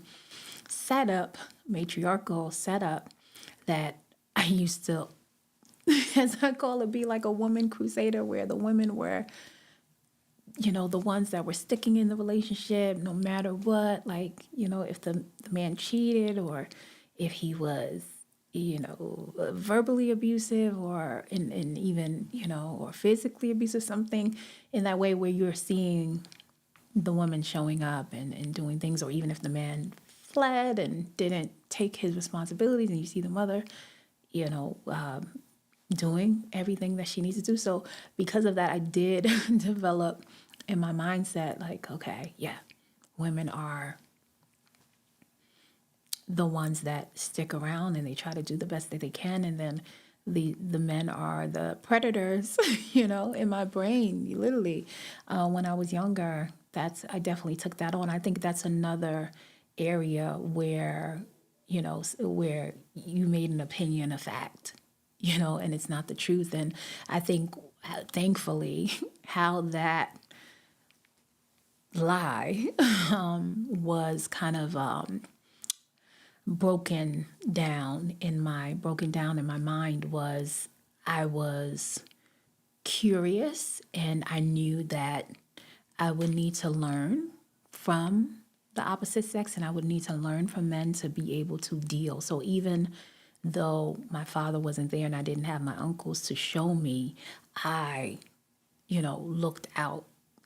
setup, matriarchal setup, that I used to, as I call it, be like a woman crusader where the women were, the ones that were sticking in the relationship no matter what. Like, if the man cheated or if he was, verbally abusive or and even, or physically abusive, something in that way where you're seeing the woman showing up and doing things, or even if the man fled and didn't take his responsibilities, and you see the mother, you know, doing everything that she needs to do. So because of that, I did develop in my mindset, like, okay, yeah, women are the ones that stick around and they try to do the best that they can, and then the men are the predators. You know, in my brain, literally, when I was younger, I definitely took that on. I think that's another area where, you know, where you made an opinion a fact, you know, and it's not the truth. And I think, thankfully, how that lie was kind of broken down in my mind was, I was curious, and I knew that I would need to learn from the opposite sex, and I would need to learn from men to be able to deal. So even though my father wasn't there and I didn't have my uncles to show me, I, you know, looked out.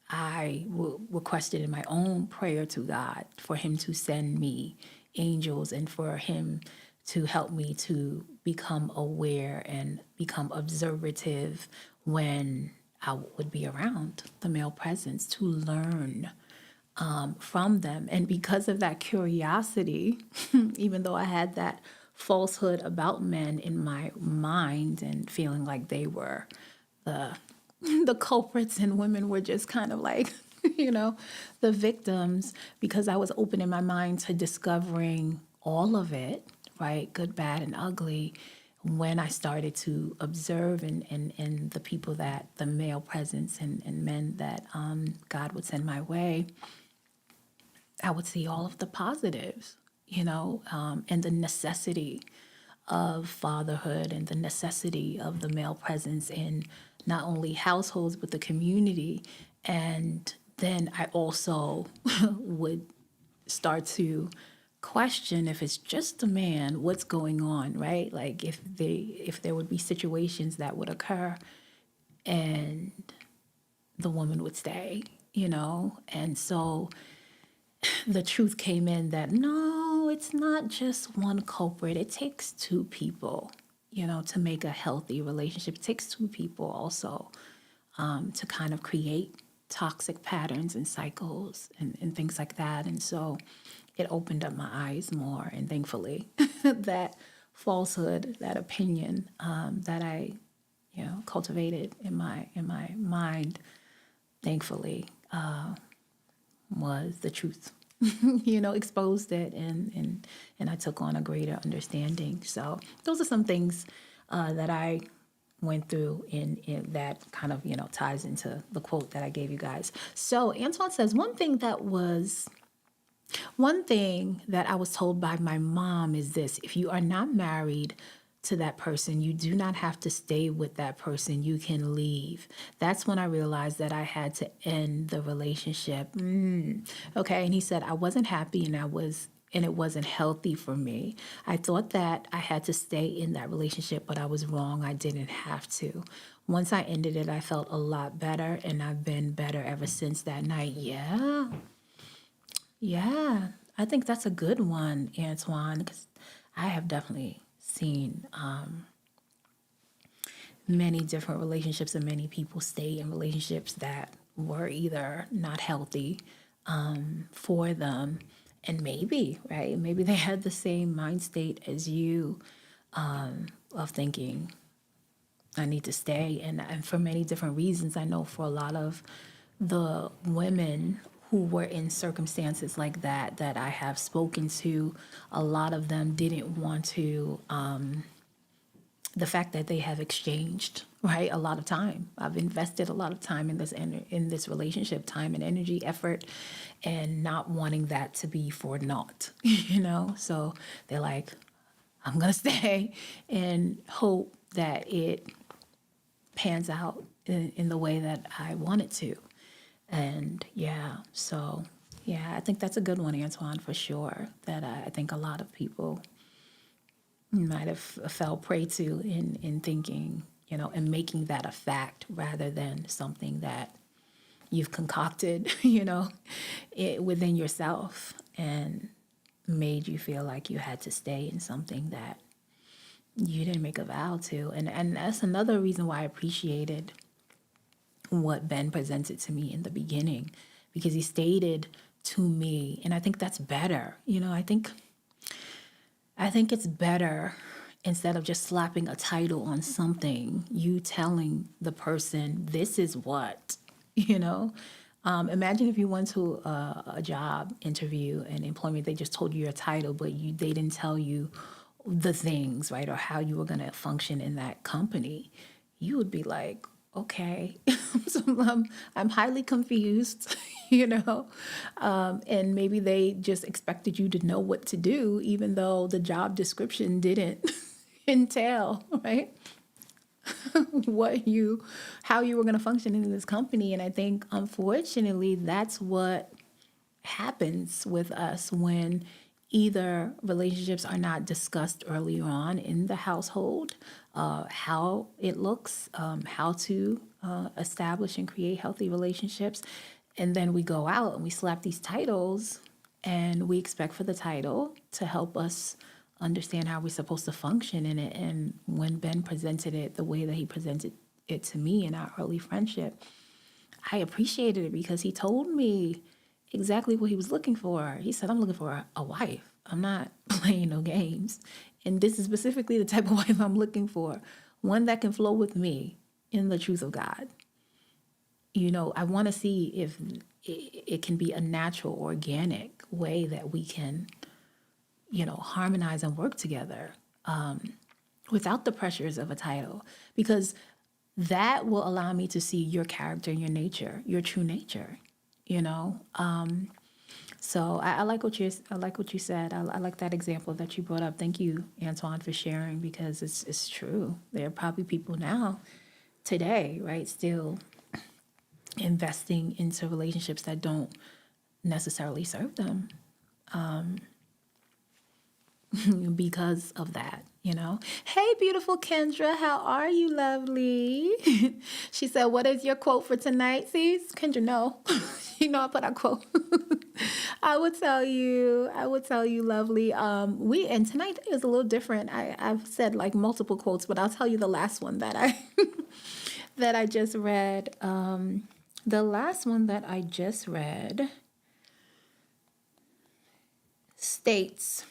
I requested in my own prayer to God for him to send me angels, and for him to help me to become aware and become observative when I would be around the male presence, to learn from them. And because of that curiosity, even though I had that falsehood about men in my mind and feeling like they were the the culprits and women were just kind of like, you know, the victims, because I was open in my mind to discovering all of it, right? Good, bad, and ugly. When I started to observe and the people that the male presence and men that God would send my way, I would see all of the positives, you know, and the necessity of fatherhood and the necessity of the male presence in not only households but the community. And then I also would start to question, if it's just a man, what's going on, right? Like if there would be situations that would occur and the woman would stay, you know. And so the truth came in that no, it's not just one culprit. It takes two people, you know, to make a healthy relationship. It takes two people also to kind of create toxic patterns and cycles and things like that. And so it opened up my eyes more. And thankfully, that falsehood, that opinion that I, you know, cultivated in my mind, thankfully, was the truth. You know, exposed it, and I took on a greater understanding. So those are some things that I went through in that kind of, you know, ties into the quote that I gave you guys. So Antoine says, one thing that I was told by my mom is this: if you are not married to that person, you do not have to stay with that person. You can leave. That's when I realized that I had to end the relationship. Okay. And he said, I wasn't happy, and it wasn't healthy for me. I thought that I had to stay in that relationship, but I was wrong. I didn't have to. Once I ended it, I felt a lot better, and I've been better ever since that night. Yeah. Yeah. I think that's a good one, Antoine, because I have definitely seen many different relationships, and many people stay in relationships that were either not healthy for them, and maybe, right, maybe they had the same mind state as you, of thinking, I need to stay. And for many different reasons, I know for a lot of the women who were in circumstances like that I have spoken to, a lot of them didn't want to, the fact that they have exchanged, right, a lot of time. I've invested a lot of time in this relationship, time and energy, effort, and not wanting that to be for naught, you know. So they're like, I'm gonna stay and hope that it pans out in the way that I want it to. And yeah, so yeah, I think that's a good one, Antoine, for sure. That I think a lot of people might have fell prey to in thinking, you know, and making that a fact rather than something that you've concocted, it within yourself and made you feel like you had to stay in something that you didn't make a vow to. And that's another reason why I appreciated what Ben presented to me in the beginning, because he stated to me, and I think that's better. I think it's better, instead of just slapping a title on something, you telling the person, this is what, imagine if you went to a job interview and employment, they just told you your title, but they didn't tell you the things, right, or how you were going to function in that company. You would be like, okay, so I'm highly confused, and maybe they just expected you to know what to do, even though the job description didn't entail, right, how you were going to function in this company. And I think, unfortunately, that's what happens with us when either relationships are not discussed early on in the household, how it looks, how to establish and create healthy relationships. And then we go out and we slap these titles and we expect for the title to help us understand how we're supposed to function in it. And when Ben presented it the way that he presented it to me in our early friendship, I appreciated it because he told me exactly what he was looking for. He said, I'm looking for a wife. I'm not playing no games. And this is specifically the type of wife I'm looking for. One that can flow with me in the truth of God. I want to see if it can be a natural, organic way that we can, harmonize and work together without the pressures of a title. Because that will allow me to see your character and your nature, your true nature, So I like what you said. I like that example that you brought up. Thank you, Antoine, for sharing, because it's true. There are probably people now, today, right, still investing into relationships that don't necessarily serve them because of that. Hey, beautiful Kendra, how are you, lovely? She said, what is your quote for tonight? See, Kendra, no. I put our quote. I would tell you, lovely. And tonight is a little different. I've said like multiple quotes, but I'll tell you the last one that I that I just read. The last one that I just read states,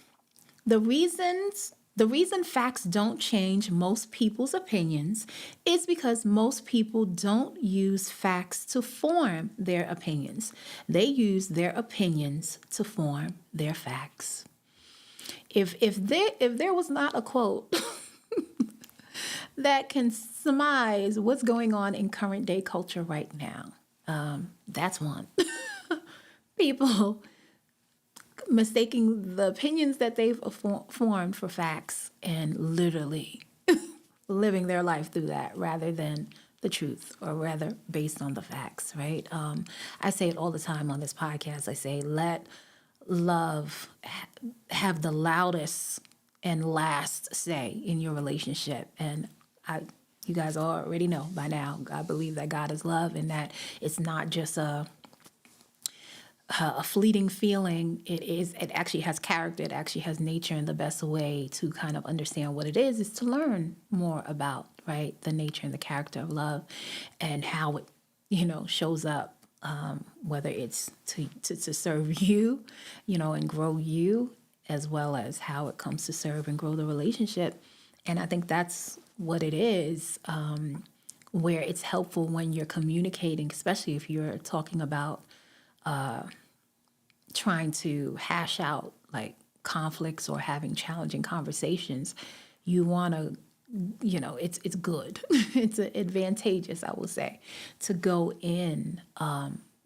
the reason facts don't change most people's opinions is because most people don't use facts to form their opinions. They use their opinions to form their facts. If there was not a quote that can surmise what's going on in current day culture right now, that's one. People mistaking the opinions that they've formed for facts and literally living their life through that rather than the truth, or rather based on the facts, right? I say it all the time on this podcast. I say, let love have the loudest and last say in your relationship. And you guys already know by now, I believe that God is love, and that it's not just a fleeting feeling. It actually has character. It actually has nature. And the best way to kind of understand what it is to learn more about, right, the nature and the character of love and how it, shows up, whether it's to serve you, and grow you, as well as how it comes to serve and grow the relationship. And I think that's what it is, where it's helpful when you're communicating, especially if you're talking about trying to hash out like conflicts or having challenging conversations. You want to, it's good. It's advantageous, I will say, to go in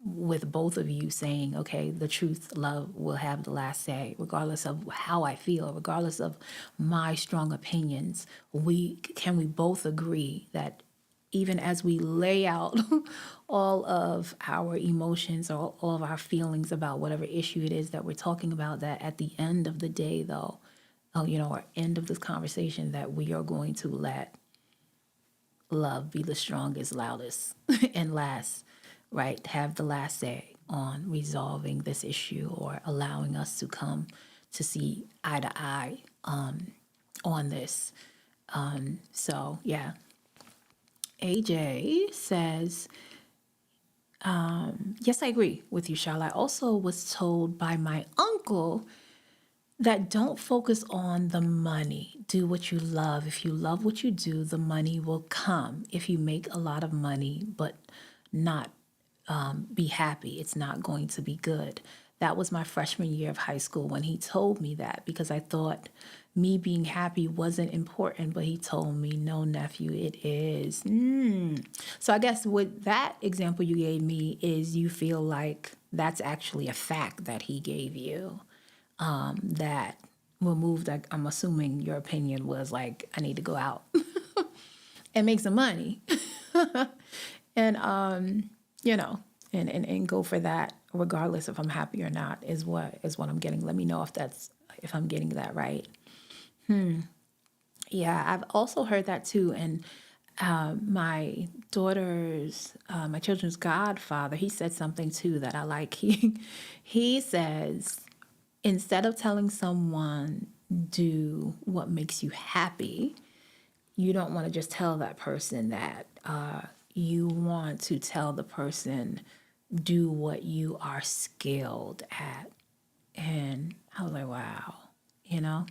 with both of you saying, okay, the truth, love will have the last say, regardless of how I feel, regardless of my strong opinions. We both agree that even as we lay out all of our emotions or all of our feelings about whatever issue it is that we're talking about, that at the end of the day, though, or end of this conversation, that we are going to let love be the strongest, loudest, and last right, have the last say on resolving this issue or allowing us to come to see eye to eye on this. So, yeah. AJ says, yes, I agree with you, Charlotte. I also was told by my uncle that don't focus on the money. Do what you love. If you love what you do, the money will come. If you make a lot of money but not be happy, it's not going to be good. That was my freshman year of high school when he told me that, because I thought me being happy wasn't important, but he told me, no, nephew, it is. So I guess with that example you gave me is you feel like that's actually a fact that he gave you, that removed, like, I'm assuming your opinion was like, I need to go out and make some money and, you know, and go for that, regardless if I'm happy or not, is what I'm getting. Let me know if I'm getting that right. Yeah, I've also heard that too. And my children's godfather, he said something too that I like. He says, instead of telling someone, do what makes you happy, you don't want to just tell that person that. You want to tell the person, do what you are skilled at. And I was like, wow, you know?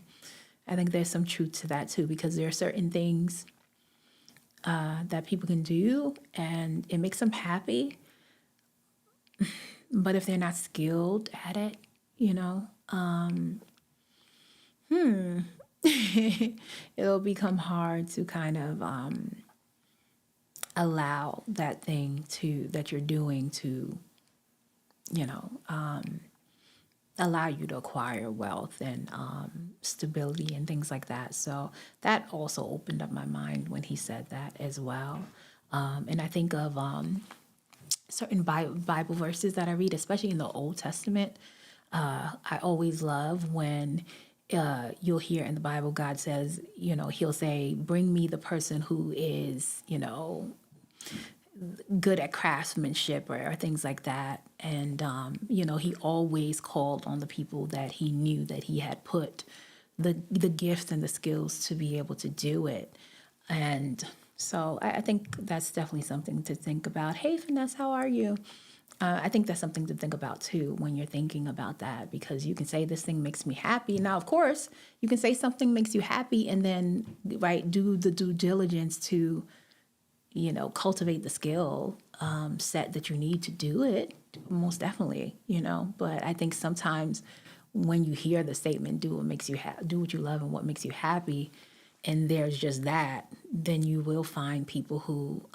I think there's some truth to that too, because there are certain things that people can do and it makes them happy. But if they're not skilled at it, you know, it'll become hard to kind of allow that thing that you're doing to, you know, allow you to acquire wealth and stability and things like that. So that also opened up my mind when he said that as well. And I think of certain Bible verses that I read, especially in the Old Testament. I always love when you'll hear in the Bible, God says, you know, he'll say, bring me the person who is, you know, good at craftsmanship or things like that. And, you know, he always called on the people that he knew that he had put the gifts and the skills to be able to do it. And so I think that's definitely something to think about. Hey, Finesse, how are you? I think that's something to think about too when you're thinking about that, because you can say this thing makes me happy. Now, of course, you can say something makes you happy and then, right, do the due diligence to, you know, cultivate the skill set that you need to do it, most definitely, you know. But I think sometimes when you hear the statement, do what you love and what makes you happy, and there's just that, then you will find people who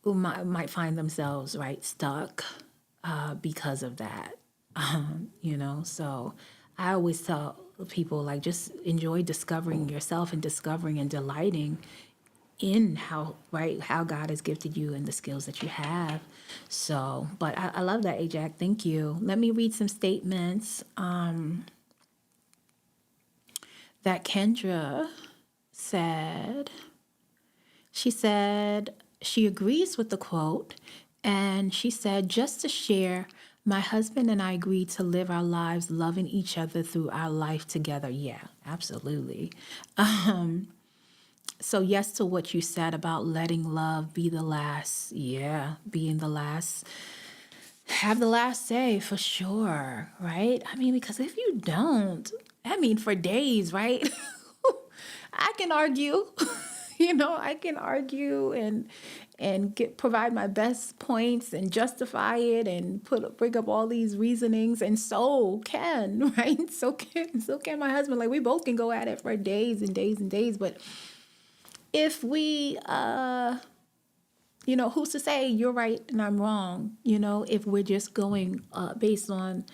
might find themselves, right, stuck because of that, you know. So I always tell people, like, just enjoy discovering yourself and discovering and delighting in how God has gifted you and the skills that you have. So, but I love that, Ajax. Thank you. Let me read some statements that Kendra said. She said she agrees with the quote, and she said, just to share, my husband and I agreed to live our lives loving each other through our life together. Yeah, absolutely. So yes to what you said about letting love be the last, being the last, have the last say for sure, right? I mean, because if you don't, I mean, for days, right? I can argue, you know, I can argue and provide my best points and justify it and bring up all these reasonings, and so can, right? So can my husband. Like, we both can go at it for days and days and days, but if we, you know, who's to say you're right and I'm wrong? You know, if we're just going based on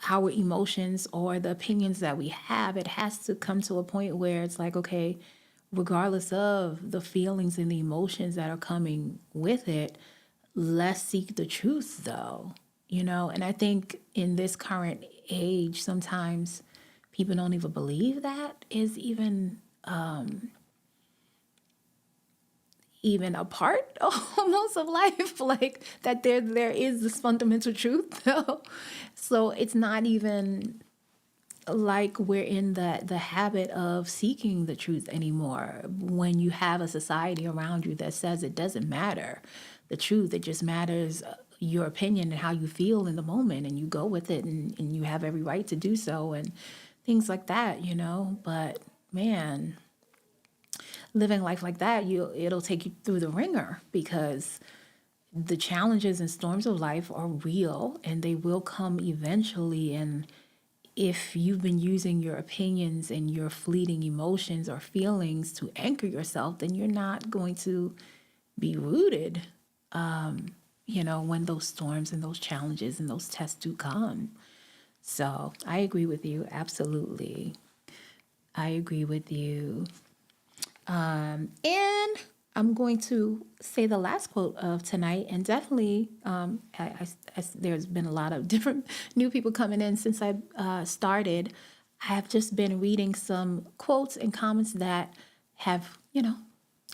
our emotions or the opinions that we have, it has to come to a point where it's like, okay, regardless of the feelings and the emotions that are coming with it, let's seek the truth though, you know? And I think in this current age, sometimes people don't even believe that is even, even a part almost of life, like that there is this fundamental truth. So it's not even like we're in the habit of seeking the truth anymore. When you have a society around you that says it doesn't matter the truth, it just matters your opinion and how you feel in the moment, and you go with it, and you have every right to do so, and things like that, But man, living life like that, it'll take you through the ringer, because the challenges and storms of life are real, and they will come eventually. And if you've been using your opinions and your fleeting emotions or feelings to anchor yourself, then you're not going to be rooted, when those storms and those challenges and those tests do come. So I agree with you. Absolutely. I agree with you. And I'm going to say the last quote of tonight, and definitely, there's been a lot of different new people coming in since I started. I have just been reading some quotes and comments that have,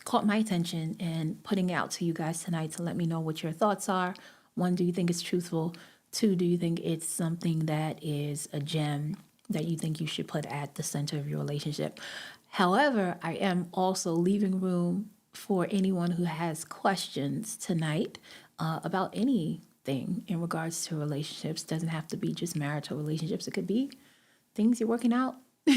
caught my attention, and putting it out to you guys tonight to let me know what your thoughts are. One, do you think it's truthful? Two, do you think it's something that is a gem that you think you should put at the center of your relationship? However, I am also leaving room for anyone who has questions tonight about anything in regards to relationships. Doesn't have to be just marital relationships. It could be things you're working out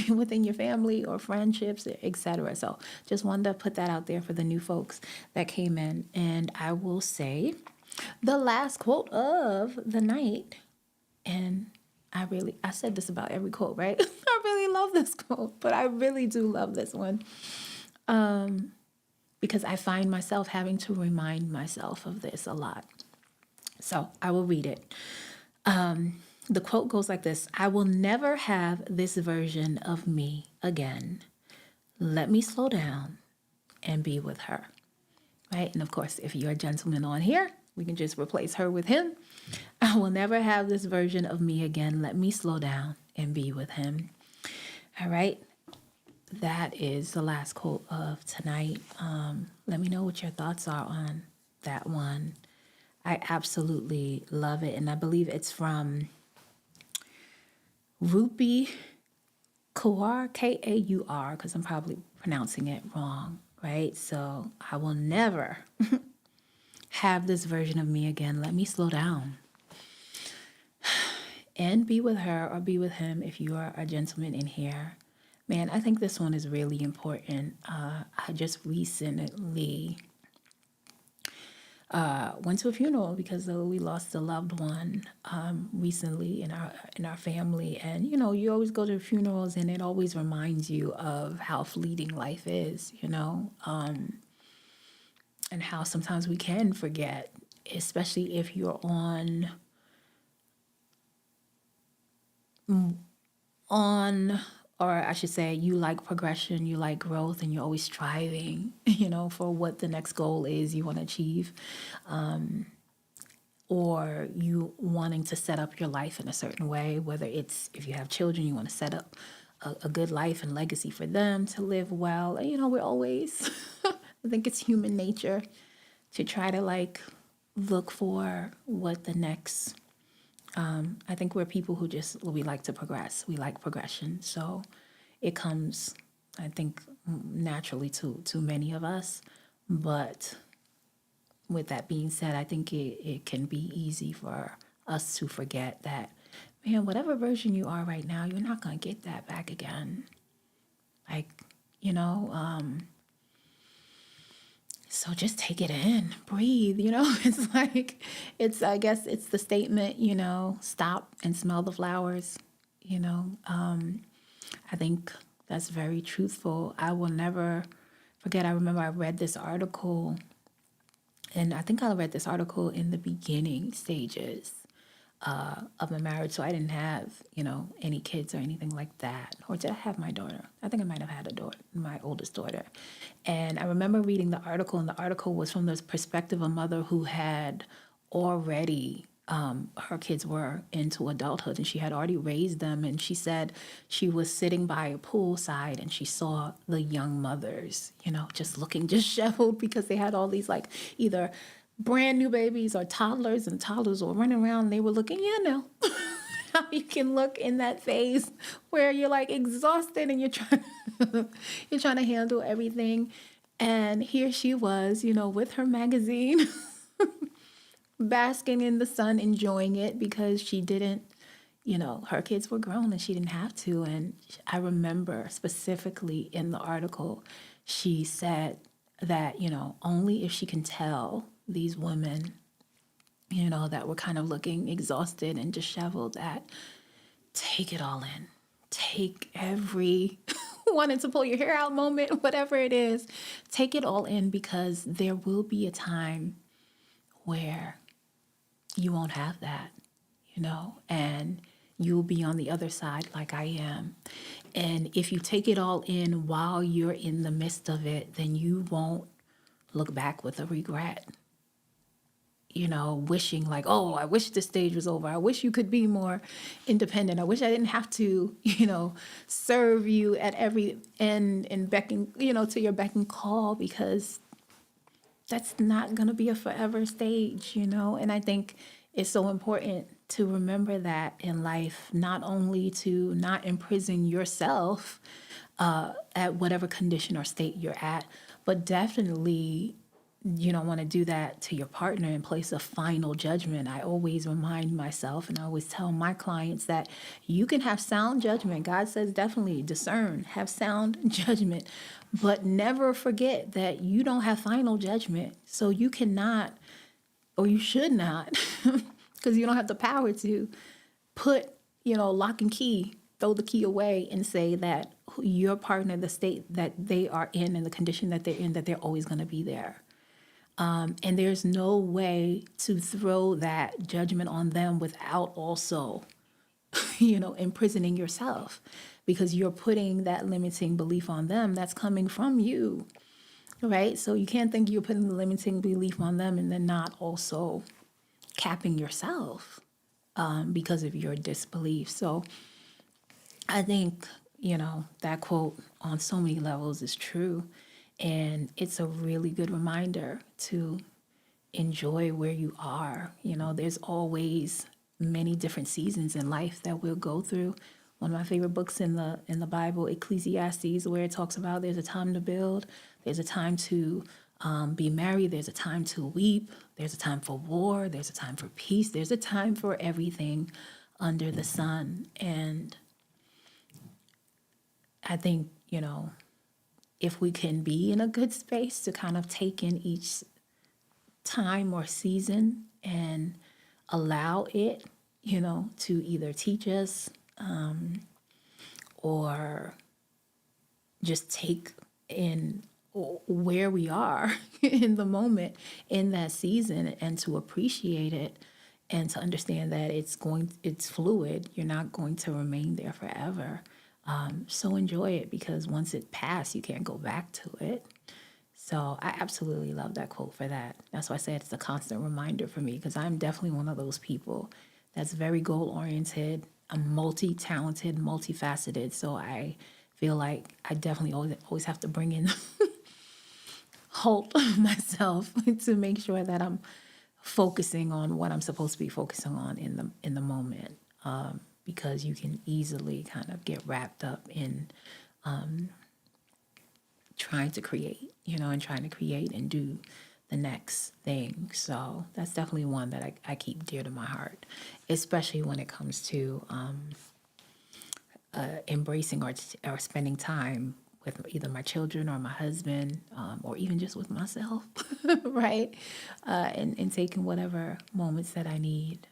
within your family or friendships, etc. So just wanted to put that out there for the new folks that came in. And I will say the last quote of the night, and I said this about every quote, right? I really love this quote, but I really do love this one. Because I find myself having to remind myself of this a lot. So I will read it. The quote goes like this: I will never have this version of me again. Let me slow down and be with her. Right? And of course, if you're a gentleman on here, we can just replace her with him. I will never have this version of me again. Let me slow down and be with him. All right. That is the last quote of tonight. Let me know what your thoughts are on that one. I absolutely love it. And I believe it's from Rupi Kaur, Kaur, because I'm probably pronouncing it wrong, right? So I will never have this version of me again. Let me slow down and be with her or be with him if you are a gentleman in here. Man, I think this one is really important. I just recently went to a funeral because we lost a loved one recently in our family, and you always go to funerals, and it always reminds you of how fleeting life is, and how sometimes we can forget, especially if you're on or I should say, you like progression, you like growth, and you're always striving, for what the next goal is you want to achieve, or you wanting to set up your life in a certain way, whether it's, if you have children, you want to set up a good life and legacy for them to live well. And, we're always, I think it's human nature to try to look for what the next, I think we're people who we like to progress. We like progression. So it comes, I think, naturally to many of us. But with that being said, I think it can be easy for us to forget that, man, whatever version you are right now, you're not going to get that back again. So just take it in, breathe, I guess it's the statement, stop and smell the flowers, I think that's very truthful. I will never forget. I remember I read this article, and I think I read this article in the beginning stages of my marriage. So I didn't have, any kids or anything like that. Or did I have my daughter? I think I might have had a daughter, my oldest daughter. And I remember reading the article, and the article was from the perspective of a mother who had already her kids were into adulthood and she had already raised them. And she said she was sitting by a poolside and she saw the young mothers, just looking disheveled because they had all these like either brand new babies or toddlers, and toddlers were running around and they were looking, how you can look in that phase where you're like exhausted and you're trying to handle everything. And here she was, with her magazine, basking in the sun, enjoying it because she didn't, her kids were grown and she didn't have to. And I remember specifically in the article, she said that, only if she can tell these women, that were kind of looking exhausted and disheveled, that take it all in. Take every wanting to pull your hair out moment, whatever it is, take it all in, because there will be a time where you won't have that, and you'll be on the other side like I am. And if you take it all in while you're in the midst of it, then you won't look back with a regret, wishing like, oh, I wish this stage was over. I wish you could be more independent. I wish I didn't have to, serve you at every end and beckon, to your beck and call, because that's not going to be a forever stage, And I think it's so important to remember that in life, not only to not imprison yourself at whatever condition or state you're at, but definitely you don't want to do that to your partner and place a final judgment. I always remind myself, and I always tell my clients, that you can have sound judgment. God says definitely discern, have sound judgment, but never forget that you don't have final judgment. So you cannot, or you should not, because you don't have the power to put, lock and key, throw the key away and say that your partner, the state that they are in and the condition that they're in, that they're always going to be there. And there's no way to throw that judgment on them without also, imprisoning yourself, because you're putting that limiting belief on them that's coming from you, right? So you can't think you're putting the limiting belief on them and then not also capping yourself because of your disbelief. So I think, that quote on so many levels is true. And it's a really good reminder to enjoy where you are. There's always many different seasons in life that we'll go through. One of my favorite books in the Bible, Ecclesiastes, where it talks about there's a time to build, there's a time to be married, there's a time to weep, there's a time for war, there's a time for peace, there's a time for everything under the sun. And I think, if we can be in a good space to kind of take in each time or season and allow it, to either teach us or just take in where we are in the moment in that season, and to appreciate it and to understand that it's fluid. You're not going to remain there forever. So enjoy it, because once it passed, you can't go back to it. So I absolutely love that quote for that. That's why I say it's a constant reminder for me, because I'm definitely one of those people that's very goal-oriented. I'm multi-talented, multifaceted. So I feel like I definitely always have to bring in hope myself to make sure that I'm focusing on what I'm supposed to be focusing on in the moment. Because you can easily kind of get wrapped up in trying to create, and do the next thing. So that's definitely one that I keep dear to my heart, especially when it comes to embracing or spending time with either my children or my husband, or even just with myself, right? And taking whatever moments that I need.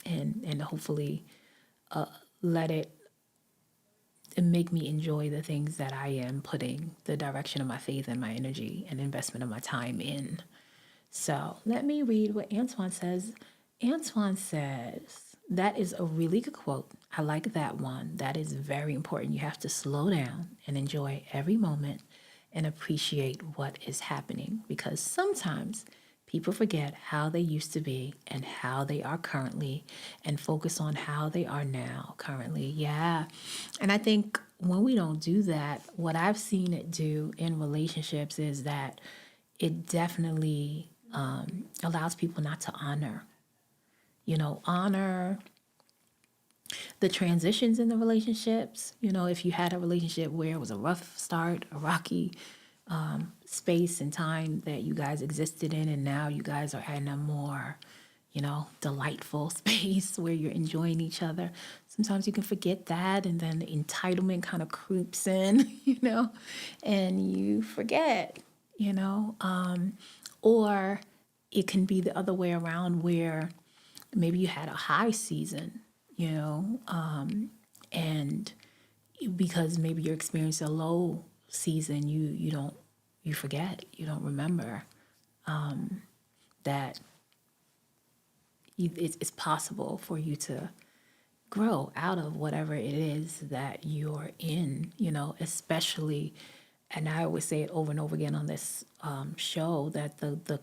And hopefully let it make me enjoy the things that I am putting the direction of my faith and my energy and investment of my time in. So let me read what Antoine says. Antoine says, that is a really good quote. I like that one. That is very important. You have to slow down and enjoy every moment and appreciate what is happening, because sometimes People forget how they used to be and how they are currently and focus on how they are now currently. Yeah. And I think when we don't do that, what I've seen it do in relationships is that it definitely allows people not to honor the transitions in the relationships. If you had a relationship where it was a rough start, a rocky space and time that you guys existed in, and now you guys are in a more, delightful space where you're enjoying each other. Sometimes you can forget that, and then the entitlement kind of creeps in, and you forget, or it can be the other way around where maybe you had a high season, and because maybe you're experiencing a low season, you forget, you don't remember that it's possible for you to grow out of whatever it is that you're in, especially, and I always say it over and over again on this show, that the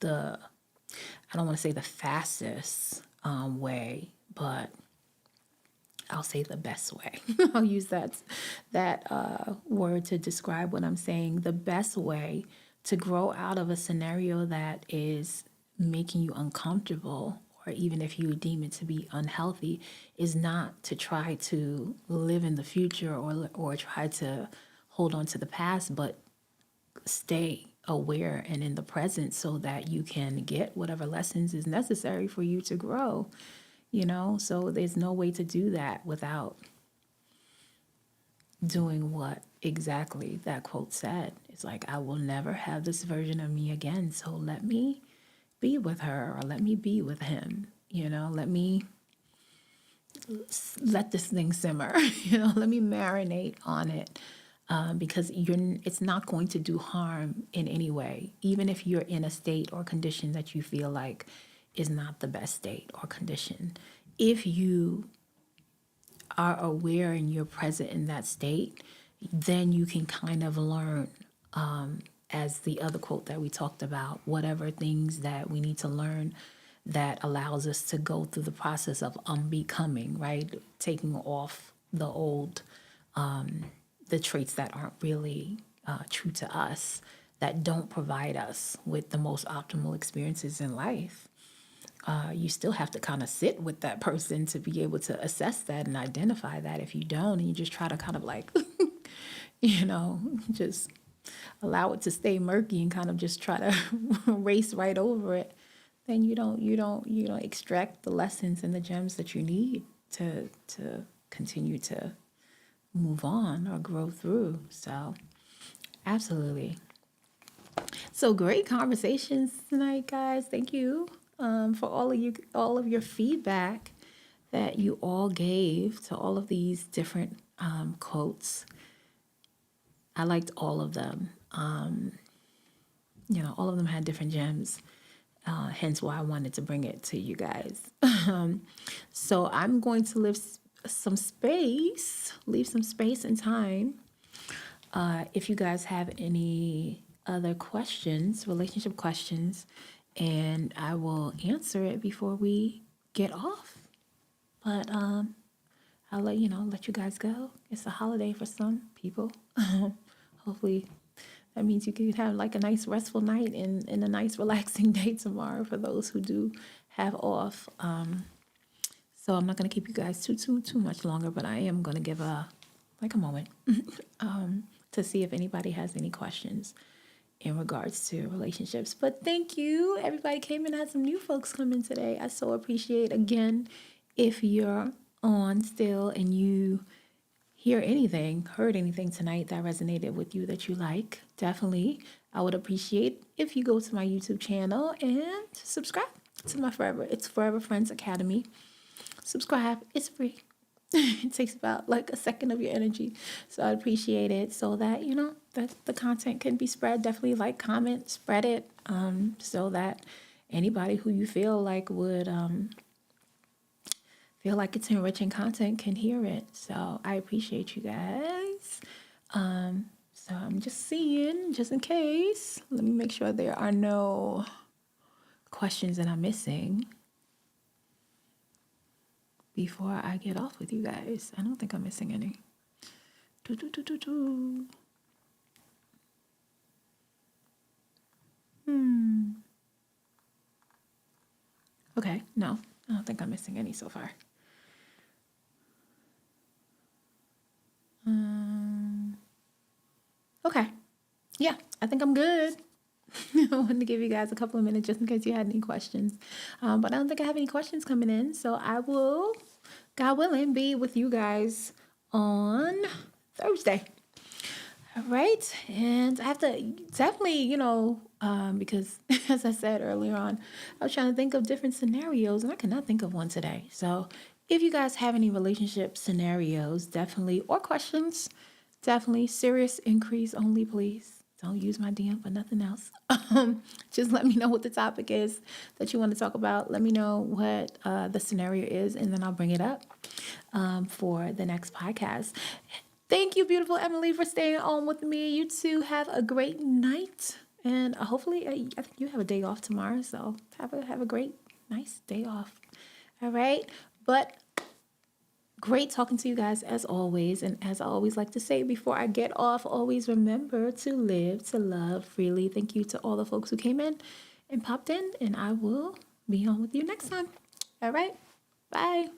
I don't want to say the fastest way, but I'll say the best way. I'll use that word to describe what I'm saying. The best way to grow out of a scenario that is making you uncomfortable, or even if you deem it to be unhealthy, is not to try to live in the future or try to hold on to the past, but stay aware and in the present so that you can get whatever lessons is necessary for you to grow. So there's no way to do that without doing what exactly that quote said. It's like, I will never have this version of me again, so let me be with her, or let me be with him. Let me let this thing simmer. Let me marinate on it, because it's not going to do harm in any way, even if you're in a state or condition that you feel like is not the best state or condition. If you are aware and you're present in that state, then you can kind of learn, as the other quote that we talked about, whatever things that we need to learn that allows us to go through the process of unbecoming, right? Taking off the old, the traits that aren't really true to us, that don't provide us with the most optimal experiences in life. You still have to kind of sit with that person to be able to assess that and identify that. If you don't, and you just try to kind of like, just allow it to stay murky and kind of just try to race right over it, then you don't extract the lessons and the gems that you need to continue to move on or grow through. So absolutely. So great conversations tonight, guys. Thank you for all of your feedback that you all gave to all of these different quotes. I liked all of them. All of them had different gems. Hence why I wanted to bring it to you guys. So I'm going to leave some space and time. If you guys have any other questions, relationship questions, and I will answer it before we get off. But I'll let you guys go. It's a holiday for some people. Hopefully that means you can have like a nice restful night and a nice relaxing day tomorrow for those who do have off. So I'm not going to keep you guys too much longer, but I am going to give a moment to see if anybody has any questions in regards to relationships. But thank you. Everybody came in, had some new folks come in today. I so appreciate. Again, if you're on still and you heard anything tonight that resonated with you that you like, definitely I would appreciate if you go to my YouTube channel and subscribe to my Forever Friends Academy. Subscribe. It's free. It takes about like a second of your energy. So I'd appreciate it so that, that the content can be spread. Definitely like, comment, spread it, so that anybody who you feel like would feel like it's enriching content can hear it. So I appreciate you guys. So I'm just seeing, just in case, let me make sure there are no questions that I'm missing before I get off with you guys. I don't think I'm missing any. Okay, no, I don't think I'm missing any so far. Okay, yeah, I think I'm good. I wanted to give you guys a couple of minutes just in case you had any questions. But I don't think I have any questions coming in. So I will, God willing, be with you guys on Thursday. All right. And I have to definitely, because as I said earlier on, I was trying to think of different scenarios and I could not think of one today. So if you guys have any relationship scenarios, definitely, or questions, definitely serious increase only, please. Don't use my DM for nothing else. Just let me know what the topic is that you want to talk about. Let me know what the scenario is, and then I'll bring it up for the next podcast. Thank you, beautiful Emily, for staying on with me. You two have a great night, and hopefully, I think you have a day off tomorrow, so have a great, nice day off. All right, but great talking to you guys as always. And as I always like to say before I get off, always remember to live, to love freely. Thank you to all the folks who came in and popped in, and I will be on with you next time. All right. Bye.